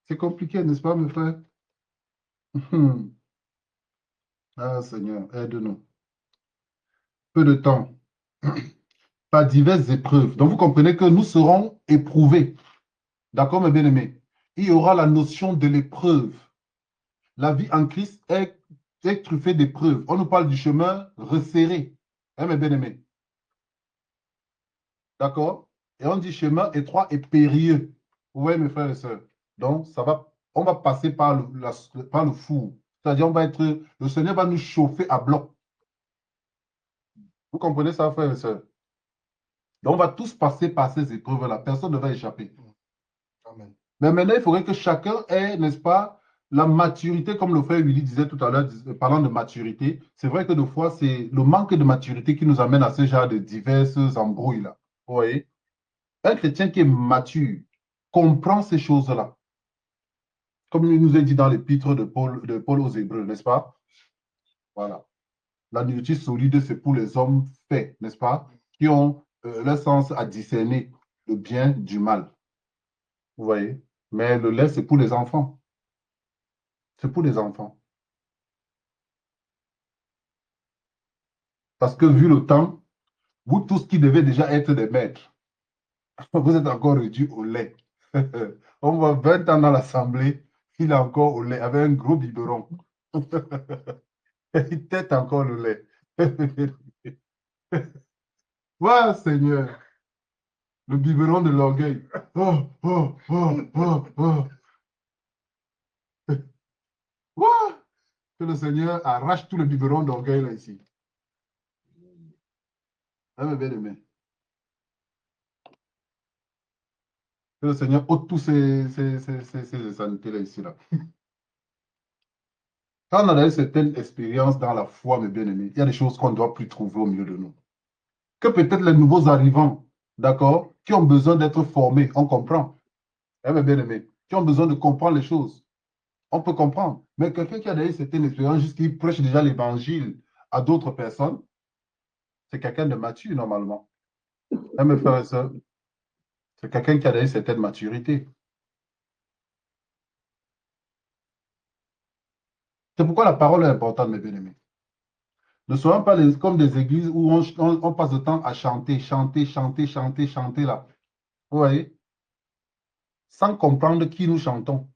C'est compliqué, n'est-ce pas, mes frères? Ah, Seigneur, aide-nous. Peu de temps, par diverses épreuves. Donc, vous comprenez que nous serons éprouvés. D'accord, mes bien-aimés? Il y aura la notion de l'épreuve. La vie en Christ est truffée d'épreuves. On nous parle du chemin resserré. Hein, mes bien-aimés? D'accord? Et on dit chemin étroit et périlleux. Vous voyez, mes frères et sœurs? Donc, on va passer par par le four. C'est-à-dire, le Seigneur va nous chauffer à bloc. Vous comprenez ça, frères et sœurs? Donc, on va tous passer par ces épreuves-là. Personne ne va échapper. Amen. Mais maintenant, il faudrait que chacun ait, n'est-ce pas, la maturité, comme le frère Willy disait tout à l'heure, parlant de maturité. C'est vrai que des fois, c'est le manque de maturité qui nous amène à ce genre de diverses embrouilles-là. Vous voyez? Un chrétien qui est mature comprend ces choses-là. Comme il nous est dit dans l'épître de Paul aux Hébreux, n'est-ce pas? Voilà. La nourriture solide, c'est pour les hommes faits, n'est-ce pas? Qui ont leur sens à discerner le bien du mal. Vous voyez? Mais le lait, c'est pour les enfants. C'est pour les enfants. Parce que vu le temps, vous tous qui devez déjà être des maîtres, vous êtes encore réduits au lait. On voit 20 ans dans l'assemblée, il est encore au lait, avec un gros biberon. Il tête encore le lait. Ouais, Seigneur, le biberon de l'orgueil. Oh, oh, oh, oh, oh. Ouais. Que le Seigneur arrache tout le biberon d'orgueil là ici. Ah, mes bien-aimés. Que le Seigneur ôte tous ces sanités là ici. Là. Quand on a une certaine expérience dans la foi, mes bien-aimés, il y a des choses qu'on ne doit plus trouver au milieu de nous. Que peut-être les nouveaux arrivants, d'accord, qui ont besoin d'être formés, on comprend. Hein, mes bien-aimés, qui ont besoin de comprendre les choses, on peut comprendre. Mais quelqu'un qui a déjà une certaine expérience, juste qui prêche déjà l'évangile à d'autres personnes, c'est quelqu'un de mature normalement. Hein, mes frères et sœurs, C'est quelqu'un qui a une certaine maturité. C'est pourquoi la parole est importante, mes bien-aimés. Ne soyons pas comme des églises où on passe le temps à chanter, chanter, chanter, chanter, chanter là. Vous voyez? Sans comprendre qui nous chantons.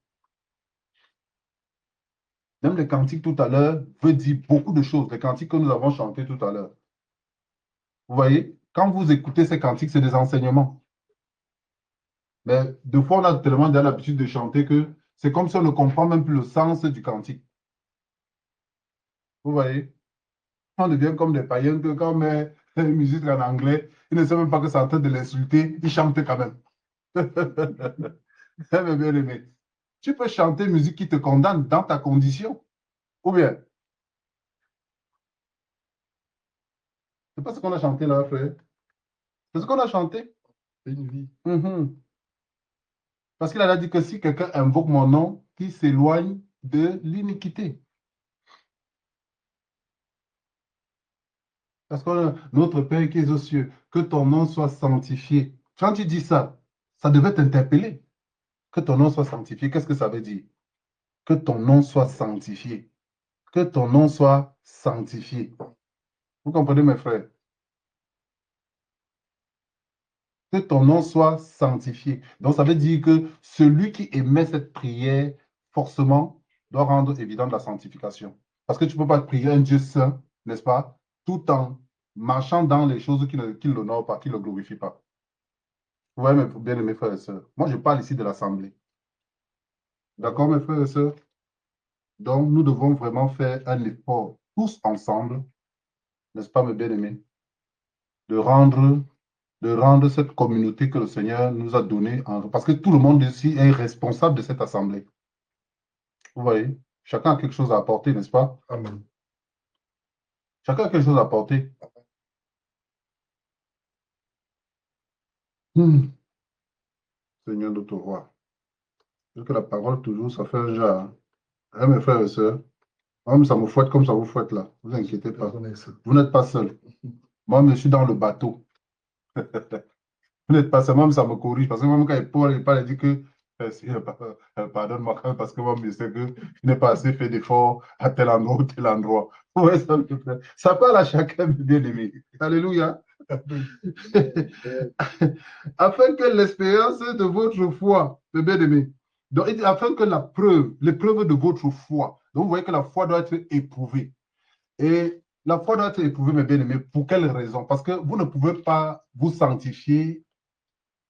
Même les cantiques tout à l'heure veut dire beaucoup de choses. Les cantiques que nous avons chantés tout à l'heure. Vous voyez? Quand vous écoutez ces cantiques, c'est des enseignements. Mais deux fois, on a tellement l'habitude de chanter que c'est comme si on ne comprend même plus le sens du cantique. Vous voyez? On devient comme des païens que quand on met une musique en anglais, ils ne savent même pas que c'est en train de l'insulter, ils chantent quand même. Mais bien aimé. Tu peux chanter une musique qui te condamne dans ta condition. Ou bien, c'est pas ce qu'on a chanté là, frère. C'est ce qu'on a chanté. C'est une vie. Mhm. Parce qu'il a dit que si quelqu'un invoque mon nom, qu'il s'éloigne de l'iniquité. Parce que notre Père qui est aux cieux, que ton nom soit sanctifié. Quand tu dis ça, ça devait t'interpeller. Que ton nom soit sanctifié, qu'est-ce que ça veut dire? Que ton nom soit sanctifié. Que ton nom soit sanctifié. Vous comprenez, mes frères? Que ton nom soit sanctifié. Donc, ça veut dire que celui qui émet cette prière, forcément, doit rendre évidente la sanctification. Parce que tu ne peux pas prier un Dieu saint, n'est-ce pas, tout en marchant dans les choses qui ne l'honorent pas, qui ne le glorifient pas. Vous voyez, mes bien-aimés frères et sœurs. Moi, je parle ici de l'Assemblée. D'accord, mes frères et sœurs? Donc, nous devons vraiment faire un effort, tous ensemble, n'est-ce pas, mes bien-aimés, de rendre cette communauté que le Seigneur nous a donnée, parce que tout le monde ici est responsable de cette assemblée. Vous voyez, chacun a quelque chose à apporter, n'est-ce pas? Amen. Chacun a quelque chose à apporter. Seigneur notre roi. Parce que la parole, toujours, ça fait un genre. Hein, mes frères et sœurs? Moi, ça me fouette comme ça vous fouette là. Ne vous inquiétez pas. Vous n'êtes pas seul. Moi, je suis dans le bateau. Vous n'êtes pas seul. Moi, ça me corrige. Parce que même quand Paul il dit que Seigneur, pardonne-moi quand même, parce que moi, je sais que je n'ai pas assez fait d'efforts à tel endroit ou tel endroit. Ouais, ça parle à chacun, bien aimé. Alléluia. Afin que l'expérience de votre foi, bien aimé, donc, afin que l'épreuve de votre foi, donc vous voyez que la foi doit être éprouvée. Et la foi doit être éprouvée, mes bien-aimés, pour quelle raison? Parce que vous ne pouvez pas vous sanctifier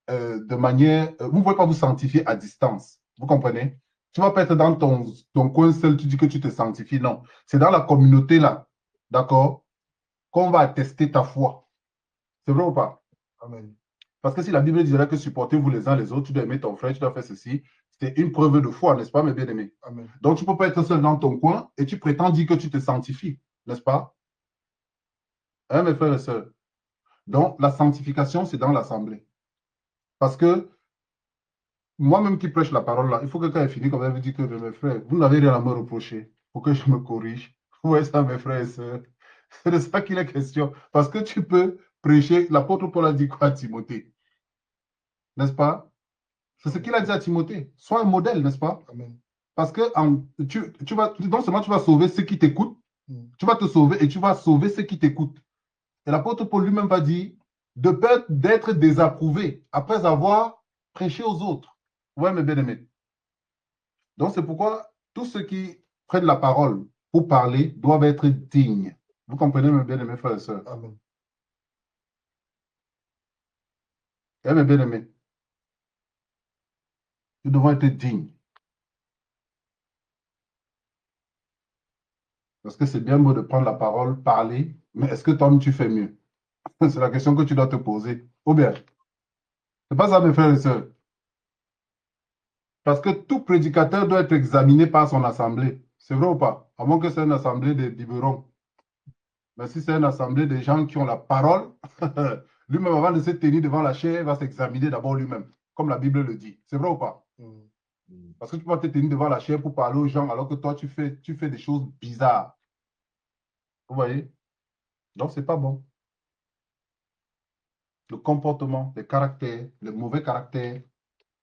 de manière. Vous ne pouvez pas vous sanctifier à distance. Vous comprenez? Tu ne vas pas être dans ton coin seul, tu dis que tu te sanctifies. Non. C'est dans la communauté là, d'accord, qu'on va attester ta foi. C'est vrai ou pas? Amen. Parce que si la Bible dirait que supportez-vous les uns les autres, tu dois aimer ton frère, tu dois faire ceci, c'est une preuve de foi, n'est-ce pas, mes bien-aimés? Amen. Donc, tu ne peux pas être seul dans ton coin et tu prétends dire que tu te sanctifies, n'est-ce pas? Hein, mes frères et sœurs? Donc, la sanctification, c'est dans l'assemblée. Parce que moi-même qui prêche la parole là, il faut que quand elle finit, comme elle veut dire que mes frères, vous n'avez rien à me reprocher pour que je me corrige. Vous voyez ça, mes frères et sœurs? C'est de ça qu'il est question. Parce que tu peux prêcher, l'apôtre Paul a dit quoi à Timothée? N'est-ce pas? C'est ce qu'il a dit à Timothée. Sois un modèle, n'est-ce pas? Amen. Parce que tu vas, non seulement tu vas sauver ceux qui t'écoutent, tu vas te sauver et tu vas sauver ceux qui t'écoutent. Et l'apôtre Paul lui-même va dire de peur d'être désapprouvé après avoir prêché aux autres. Ouais, mes bien-aimés. Donc, c'est pourquoi tous ceux qui prennent la parole pour parler doivent être dignes. Vous comprenez, mes bien-aimés frères et sœurs? Amen. Et mes bien-aimés, nous devons être dignes. Parce que c'est bien beau de prendre la parole, parler, mais est-ce que toi-même tu fais mieux? C'est la question que tu dois te poser. Ou bien, c'est pas ça, mes frères et sœurs. Parce que tout prédicateur doit être examiné par son assemblée. C'est vrai ou pas? À moins que c'est une assemblée de biberons. Mais si c'est une assemblée de gens qui ont la parole, lui-même, avant de se tenir devant la chair, il va s'examiner d'abord lui-même, comme la Bible le dit. C'est vrai ou pas? Parce que tu peux pas te tenir devant la chair pour parler aux gens alors que toi, tu fais des choses bizarres. Vous voyez? Donc, c'est pas bon. le comportement, les caractères, les mauvais caractères,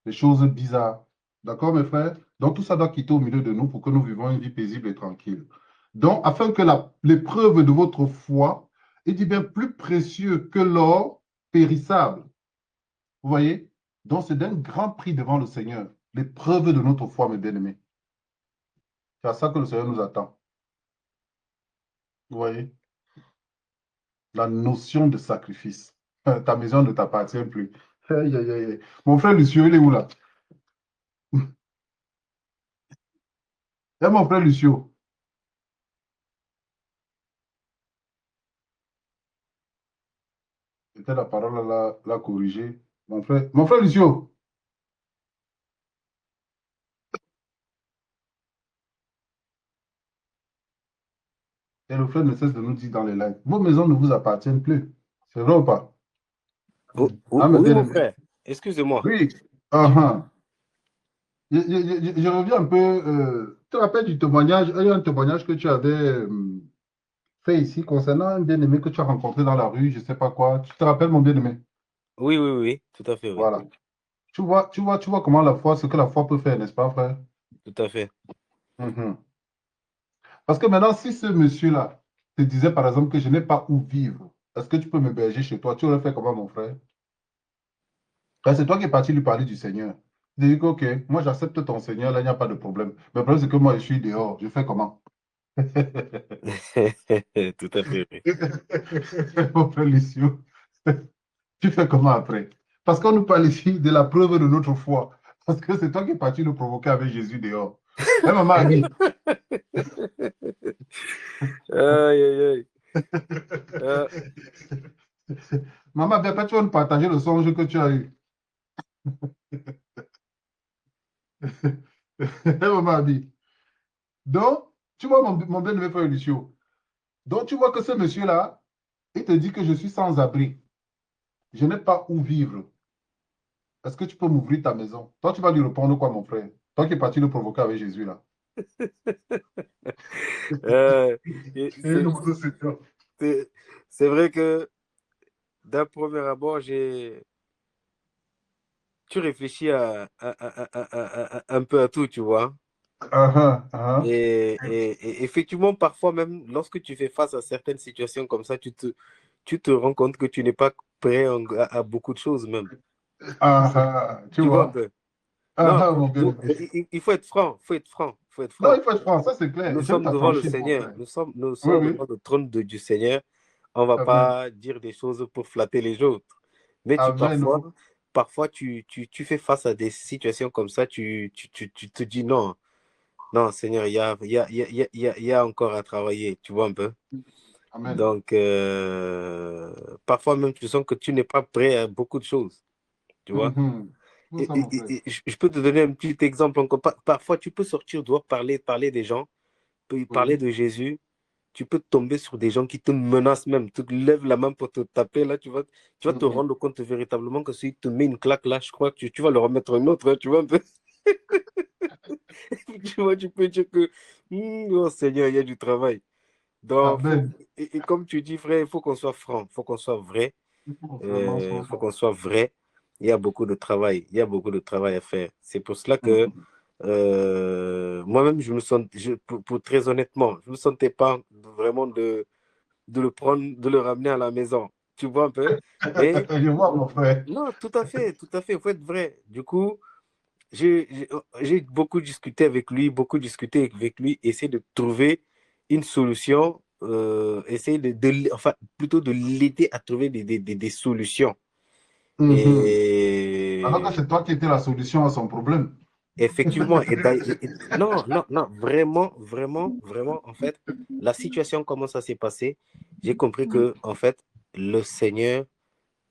les choses bizarres. D'accord, mes frères? Donc, tout ça doit quitter au milieu de nous pour que nous vivions une vie paisible et tranquille. Donc, afin que l'épreuve de votre foi, il dit bien plus précieux que l'or périssable. Vous voyez? Donc, c'est d'un grand prix devant le Seigneur. L'épreuve de notre foi, mes bien-aimés. C'est à ça que le Seigneur nous attend. Vous voyez? La notion de sacrifice. Ta maison ne t'appartient plus. Aïe, aïe, aïe. Mon frère Lucio, il est où là? Mon frère Lucio. C'était la parole à la corriger. Mon frère Lucio. Et le frère ne cesse de nous dire dans les lives, vos maisons ne vous appartiennent plus. C'est vrai ou pas? Ah, mais Oui, bien mon aimé. frère. Excusez-moi. Oui. Uh-huh. Je reviens un peu. Tu te rappelles du témoignage? Il y a un témoignage que tu avais fait ici concernant un bien-aimé que tu as rencontré dans la rue, je ne sais pas quoi. Tu te rappelles, mon bien-aimé? Oui, oui, oui, tout à fait, oui. Voilà. Tu vois comment la foi, ce que la foi peut faire, n'est-ce pas, frère? Tout à fait. Mhm. Parce que maintenant, si ce monsieur-là te disait, par exemple, que je n'ai pas où vivre, est-ce que tu peux m'héberger chez toi? Tu aurais fait comment, mon frère? C'est toi qui es parti lui parler du Seigneur. Il dit que, OK, moi j'accepte ton Seigneur, là, il n'y a pas de problème. Mais le problème, c'est que moi, je suis dehors. Je fais comment? Tout à fait, oui. Mon frère Lucio, tu fais comment après? Parce qu'on nous parle ici de la preuve de notre foi. Parce que c'est toi qui es parti le provoquer avec Jésus dehors. Maman a dit. Aïe, aïe, aïe. Maman, bien, tu vas nous partager le songe que tu as eu. Maman a dit. Donc, tu vois, mon bien-aimé frère Lucio. Donc, tu vois que ce monsieur-là, il te dit que je suis sans abri. Je n'ai pas où vivre. Est-ce que tu peux m'ouvrir ta maison? Toi, tu vas lui répondre quoi, mon frère? Toi qui es parti le provoquer avec Jésus, là. Euh, et Et nous, c'est toi. c'est vrai que d'un premier abord, tu réfléchis un peu à tout, tu vois. Ah, ah, Et effectivement, parfois même, lorsque tu fais face à certaines situations comme ça, tu te rends compte que tu n'es pas prêt à beaucoup de choses même. ah, ah, tu Tu vois un vois? peu. Ah, Non, ah, mon bien-aimé. il faut être franc, faut être franc, faut être Non, franc. il faut être franc, ça c'est clair. Nous J'aime sommes ta devant le franchise, mon Seigneur, frère. nous Oui, sommes oui. devant le trône du Seigneur. On va Amen. pas dire des choses pour flatter les autres. Mais Amen. Oh. parfois tu fais face à des situations comme ça, tu te dis non, non, Seigneur, il y a encore à travailler, tu vois un peu. Amen. Donc, parfois même, tu sens que tu n'es pas prêt à beaucoup de choses, tu vois. Mhm. Tout ça, mon frère. Je peux te donner un petit exemple encore. Parfois, tu peux sortir dehors, parler des gens, parler Oui. de Jésus. Tu peux tomber sur des gens qui te menacent même. Tu te lèves la main pour te taper, là, tu vas te Mhm. rendre compte véritablement que s'il te met une claque, là, je crois que tu vas leur remettre une autre, hein, tu vois un peu. Tu vois, tu peux dire que, oh Seigneur, il y a du travail. Donc, Amen. et comme tu dis, frère, il faut qu'on soit franc, il faut qu'on soit vrai, Il faut vraiment il soit faut fort. qu'on soit vrai. Il y a beaucoup de travail, il y a beaucoup de travail à faire. C'est pour cela que Mhm. moi-même, très honnêtement, je ne me sentais pas vraiment de le prendre, de le ramener à la maison. Tu vois un peu? Mais Je vois, mon frère. non, tout à fait, il faut être vrai. Du coup, j'ai beaucoup discuté avec lui, essayer de trouver une solution, essayer enfin, plutôt de l'aider à trouver des solutions. Mhm. Alors que Et c'est toi qui étais la solution à son problème. effectivement, non, non, non, vraiment, vraiment, vraiment, en fait, la situation, comment ça s'est passé, j'ai compris que, en fait, le Seigneur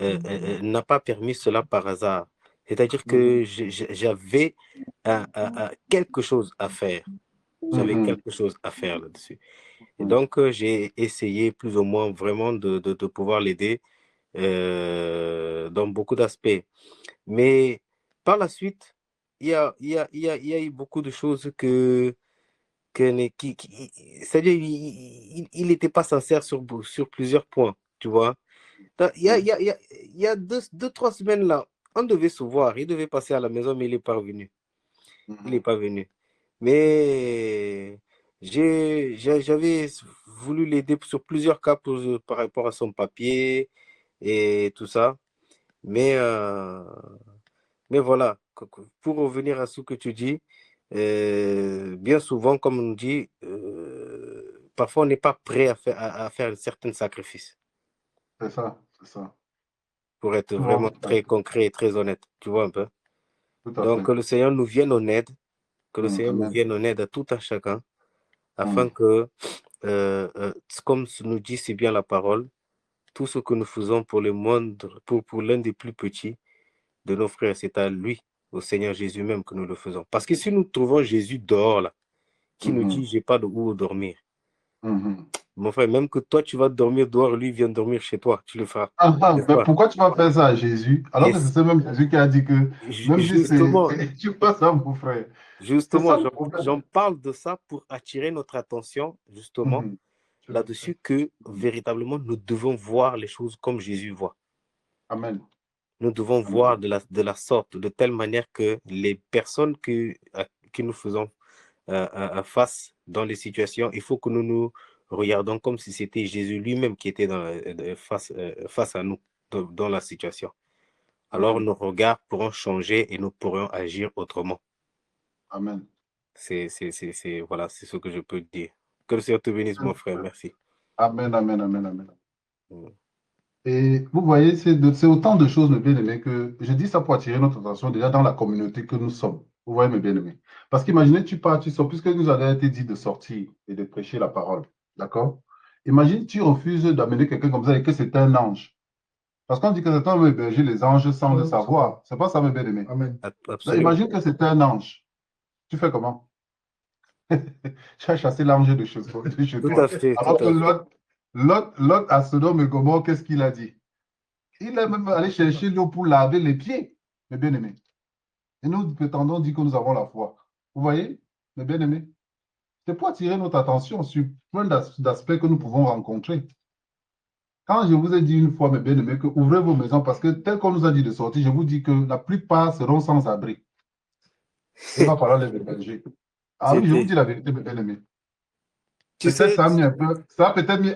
n'a pas permis cela par hasard. C'est-à-dire Mhm. que j'avais quelque chose à faire. J'avais Mhm. quelque chose à faire là-dessus. Et donc, j'ai essayé plus ou moins vraiment de pouvoir l'aider dans beaucoup d'aspects. Mais par la suite, il y a eu beaucoup de choses c'est-à-dire, il n'était pas sincère sur plusieurs points, tu vois. Il y a deux, 3 semaines là, on devait se voir. Il devait passer à la maison, mais il n'est pas revenu. Il n'est Mhm. pas venu. Mais j'avais voulu l'aider sur plusieurs cas par rapport à son papier et tout ça. Mais, mais voilà, pour revenir à ce que tu dis, bien souvent, comme on dit, parfois on n'est pas prêt à faire certains sacrifices, C'est ça, c'est ça. pour être Bon, vraiment très concret et très honnête. Tu vois un peu? tout à Donc, fait. que le Seigneur nous vienne en aide, que le Seigneur nous Amen. vienne en aide à tout un chacun, afin Mm. que, comme nous dit si bien la parole, tout ce que nous faisons pour le monde, pour l'un des plus petits de nos frères, c'est à lui, au Seigneur Jésus même que nous le faisons. Parce que si nous trouvons Jésus dehors, là, qui nous dit, Mhm. j'ai pas de où dormir, Mhm. mon frère, même que toi, tu vas dormir dehors, lui vient dormir chez toi, tu le feras, Ah, ah, n'est-ce mais pas? pourquoi tu vas faire ça à Jésus? Alors Et que c'est ce même Jésus qui a dit que même si c'est. justement, Tu fais ça, mon frère. C'est justement, ça le problème. j'en parle de ça pour attirer notre attention, justement, Mhm. là-dessus, que véritablement, nous devons voir les choses comme Jésus voit. Amen. Nous devons Amen. voir de la sorte, de telle manière que les personnes à qui nous faisons face dans les situations, il faut que nous nous regardons comme si c'était Jésus lui-même qui était face à nous dans la situation. Alors Amen. nos regards pourront changer et nous pourrons agir autrement. Amen. Voilà, c'est ce que je peux dire. Que le Seigneur te bénisse, mon frère. Merci. Amen. Amen. Amen. Amen. Mm. Et vous voyez, c'est autant de choses, mes bien-aimés, que je dis ça pour attirer notre attention déjà dans la communauté que nous sommes. Vous voyez, mes bien-aimés. Parce qu'imaginez, tu pars, tu sors, puisque nous avons été dit de sortir et de prêcher la parole. D'accord? Imagine, tu refuses d'amener quelqu'un comme ça et que c'est un ange. Parce qu'on dit que c'est un héberger les anges sans le savoir. C'est pas ça, mes bien-aimés. Amen. Donc, Absolument. imagine que c'est un ange. Tu fais comment? Tu as chassé l'ange de chez toi. Tout à fait, tout Alors que à fait. Lot à Sodome et Gomorrhe, qu'est-ce qu'il a dit? Il est même allé chercher l'eau pour laver les pieds, mes bien-aimés. Et nous prétendons dire que nous avons la foi. Vous voyez, mes bien-aimés? C'est pour attirer notre attention sur plein d'aspects que nous pouvons rencontrer. Quand je vous ai dit une fois, mes bien-aimés, que ouvrez vos maisons, parce que tel qu'on nous a dit de sortir, je vous dis que la plupart seront sans abri. Il va falloir les héberger. Ah oui, je vous dis la vérité, mes bien-aimés. Tu Peut-être sais, ça a mis un peu, ça a peut-être mis,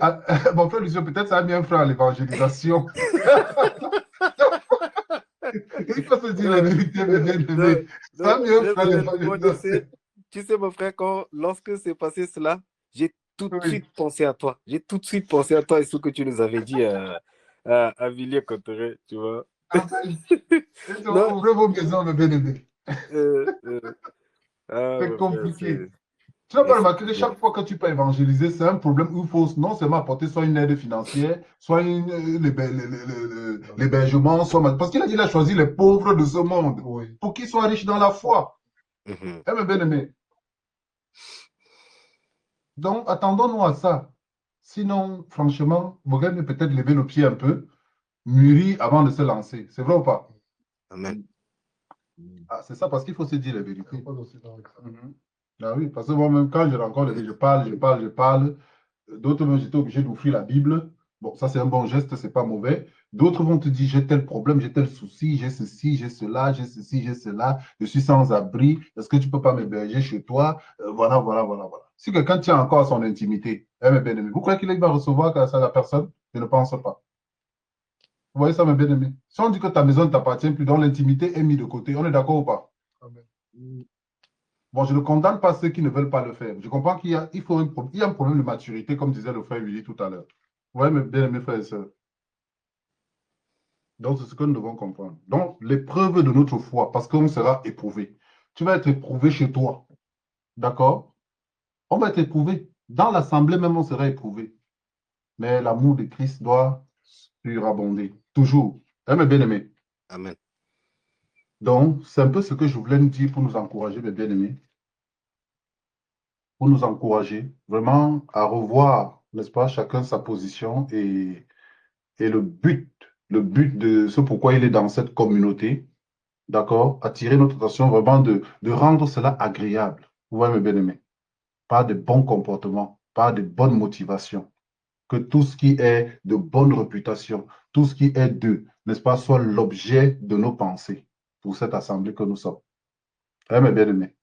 mon frère Lucien, peut-être ça a mis un frein à l'évangélisation. Il faut se dire la vérité, mes bien-aimés. Ça a mis un frein à l'évangélisation. tu sais, mon frère, lorsque c'est passé cela, j'ai tout de Oui. suite pensé à toi. J'ai tout de suite pensé à toi et ce que tu nous avais dit à Villiers-Cotterêts, tu vois. Non, Ouvrez vos maisons, mes bien-aimés. C'est mon frère, compliqué. Tu n'as pas remarqué que chaque fois que tu peux évangéliser, c'est un problème où il faut non seulement apporter soit une aide financière, soit l'hébergement, soit... Parce qu'il a dit qu'il a choisi les pauvres de ce monde pour qu'ils soient riches dans la foi. Mhm. Eh, mes bien-aimés. Donc, attendons-nous à ça. Sinon, franchement, vous allez peut-être lever le pied un peu, mûrir avant de se lancer. C'est vrai ou pas? Amen. Ah, c'est ça, parce qu'il faut se dire la vérité. Mhm. Ah oui, parce que moi-même, quand je rencontre, je parle. D'autres vont j'étais obligé d'ouvrir la Bible. Bon, ça, c'est un bon geste, c'est pas mauvais. D'autres vont te dire, j'ai tel problème, j'ai tel souci, j'ai ceci, j'ai cela, j'ai ceci, j'ai cela, je suis sans abri, est-ce que tu peux pas m'héberger chez toi? Voilà, voilà, voilà, voilà. Si quelqu'un tient encore à son intimité, eh, mes bien-aimés, vous croyez qu'il va recevoir grâce à la personne? Je ne pense pas. Vous voyez ça, mes bien-aimés? Si on dit que ta maison ne t'appartient plus, donc l'intimité est mise de côté, on est d'accord ou pas? Amen. Bon, je ne condamne pas ceux qui ne veulent pas le faire. Je comprends qu'il y a, il faut il y a un problème de maturité, comme disait le frère Willy tout à l'heure. Vous voyez, mes bien-aimés frères et sœurs. Donc, c'est ce que nous devons comprendre. Donc, l'épreuve de notre foi, parce qu'on sera éprouvé. Tu vas être éprouvé chez toi. D'accord? On va être éprouvé. Dans l'assemblée même, on sera éprouvé. Mais l'amour de Christ doit surabonder. Toujours. Hein, mes bien-aimés? Amen. Donc, c'est un peu ce que je voulais nous dire pour nous encourager, mes bien-aimés. Pour nous encourager vraiment à revoir, n'est-ce pas, chacun sa position et le but de ce pourquoi il est dans cette communauté, d'accord, attirer notre attention vraiment de rendre cela agréable. Vous voyez, mes bien-aimés, par de bons comportements, par de bonnes motivations, que tout ce qui est de bonne réputation, tout tout ce qui est d'eux, n'est-ce pas, soit l'objet de nos pensées pour cette assemblée que nous sommes. Mes bien-aimés,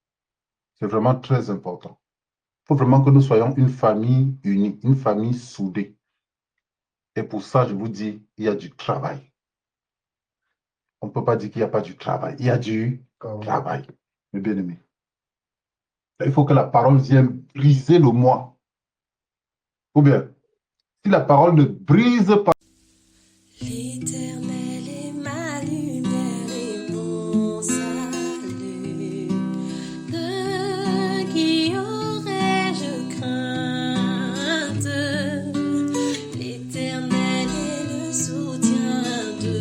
c'est vraiment très important. Il faut vraiment que nous soyons une famille unie, une famille soudée. Et pour ça, je vous dis, il y a du travail. On ne peut pas dire qu'il n'y a pas du travail. Il y a du travail, mes bien-aimés. Il faut que la parole vienne briser le moi. Ou bien, si la parole ne brise pas, L'Éternel est ma lumière et mon salut. De qui aurais-je crainte? L'Éternel est le soutien de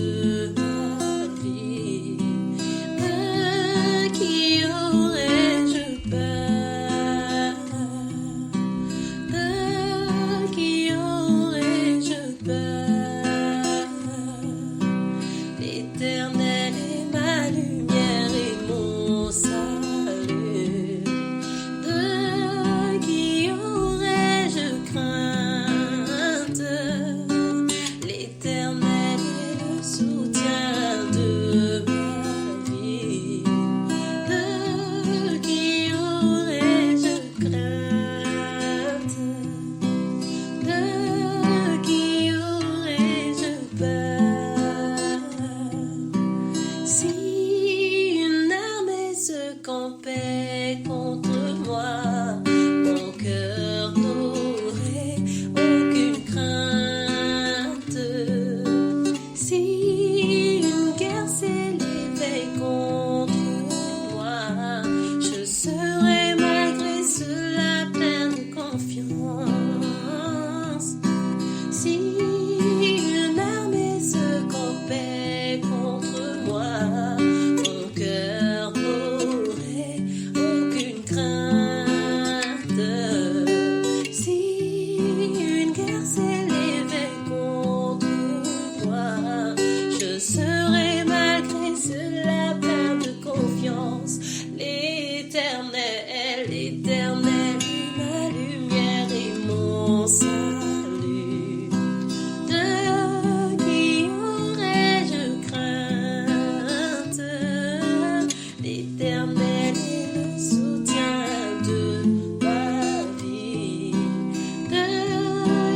ma vie. De qui aurais-je peur? De qui aurais-je peur? L'Éternel est ma lumière et mon salut. De qui aurais-je crainte? L'Éternel est le soutien de ma vie. De qui aurais-je crainte? De qui aurais-je peur? Si une armée se campait contre moi, mon cœur n'aurait aucune crainte. Si une guerre s'élevait contre moi, je serais malgré cela plein de confiance. Si une armée se campait contre moi, mon cœur n'aurait aucune crainte. Si une guerre s'élevait contre moi, je serais malgré cela plein de confiance. L'Éternel, l'Éternel est ma lumière et mon salut. De qui aurais-je crainte? L'Éternel est le soutien de ma vie. De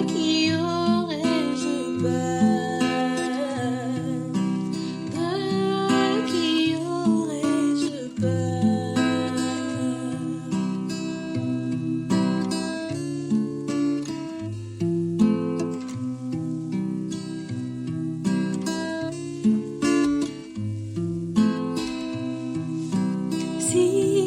qui aurais-je peur? De qui aurais-je peur? Si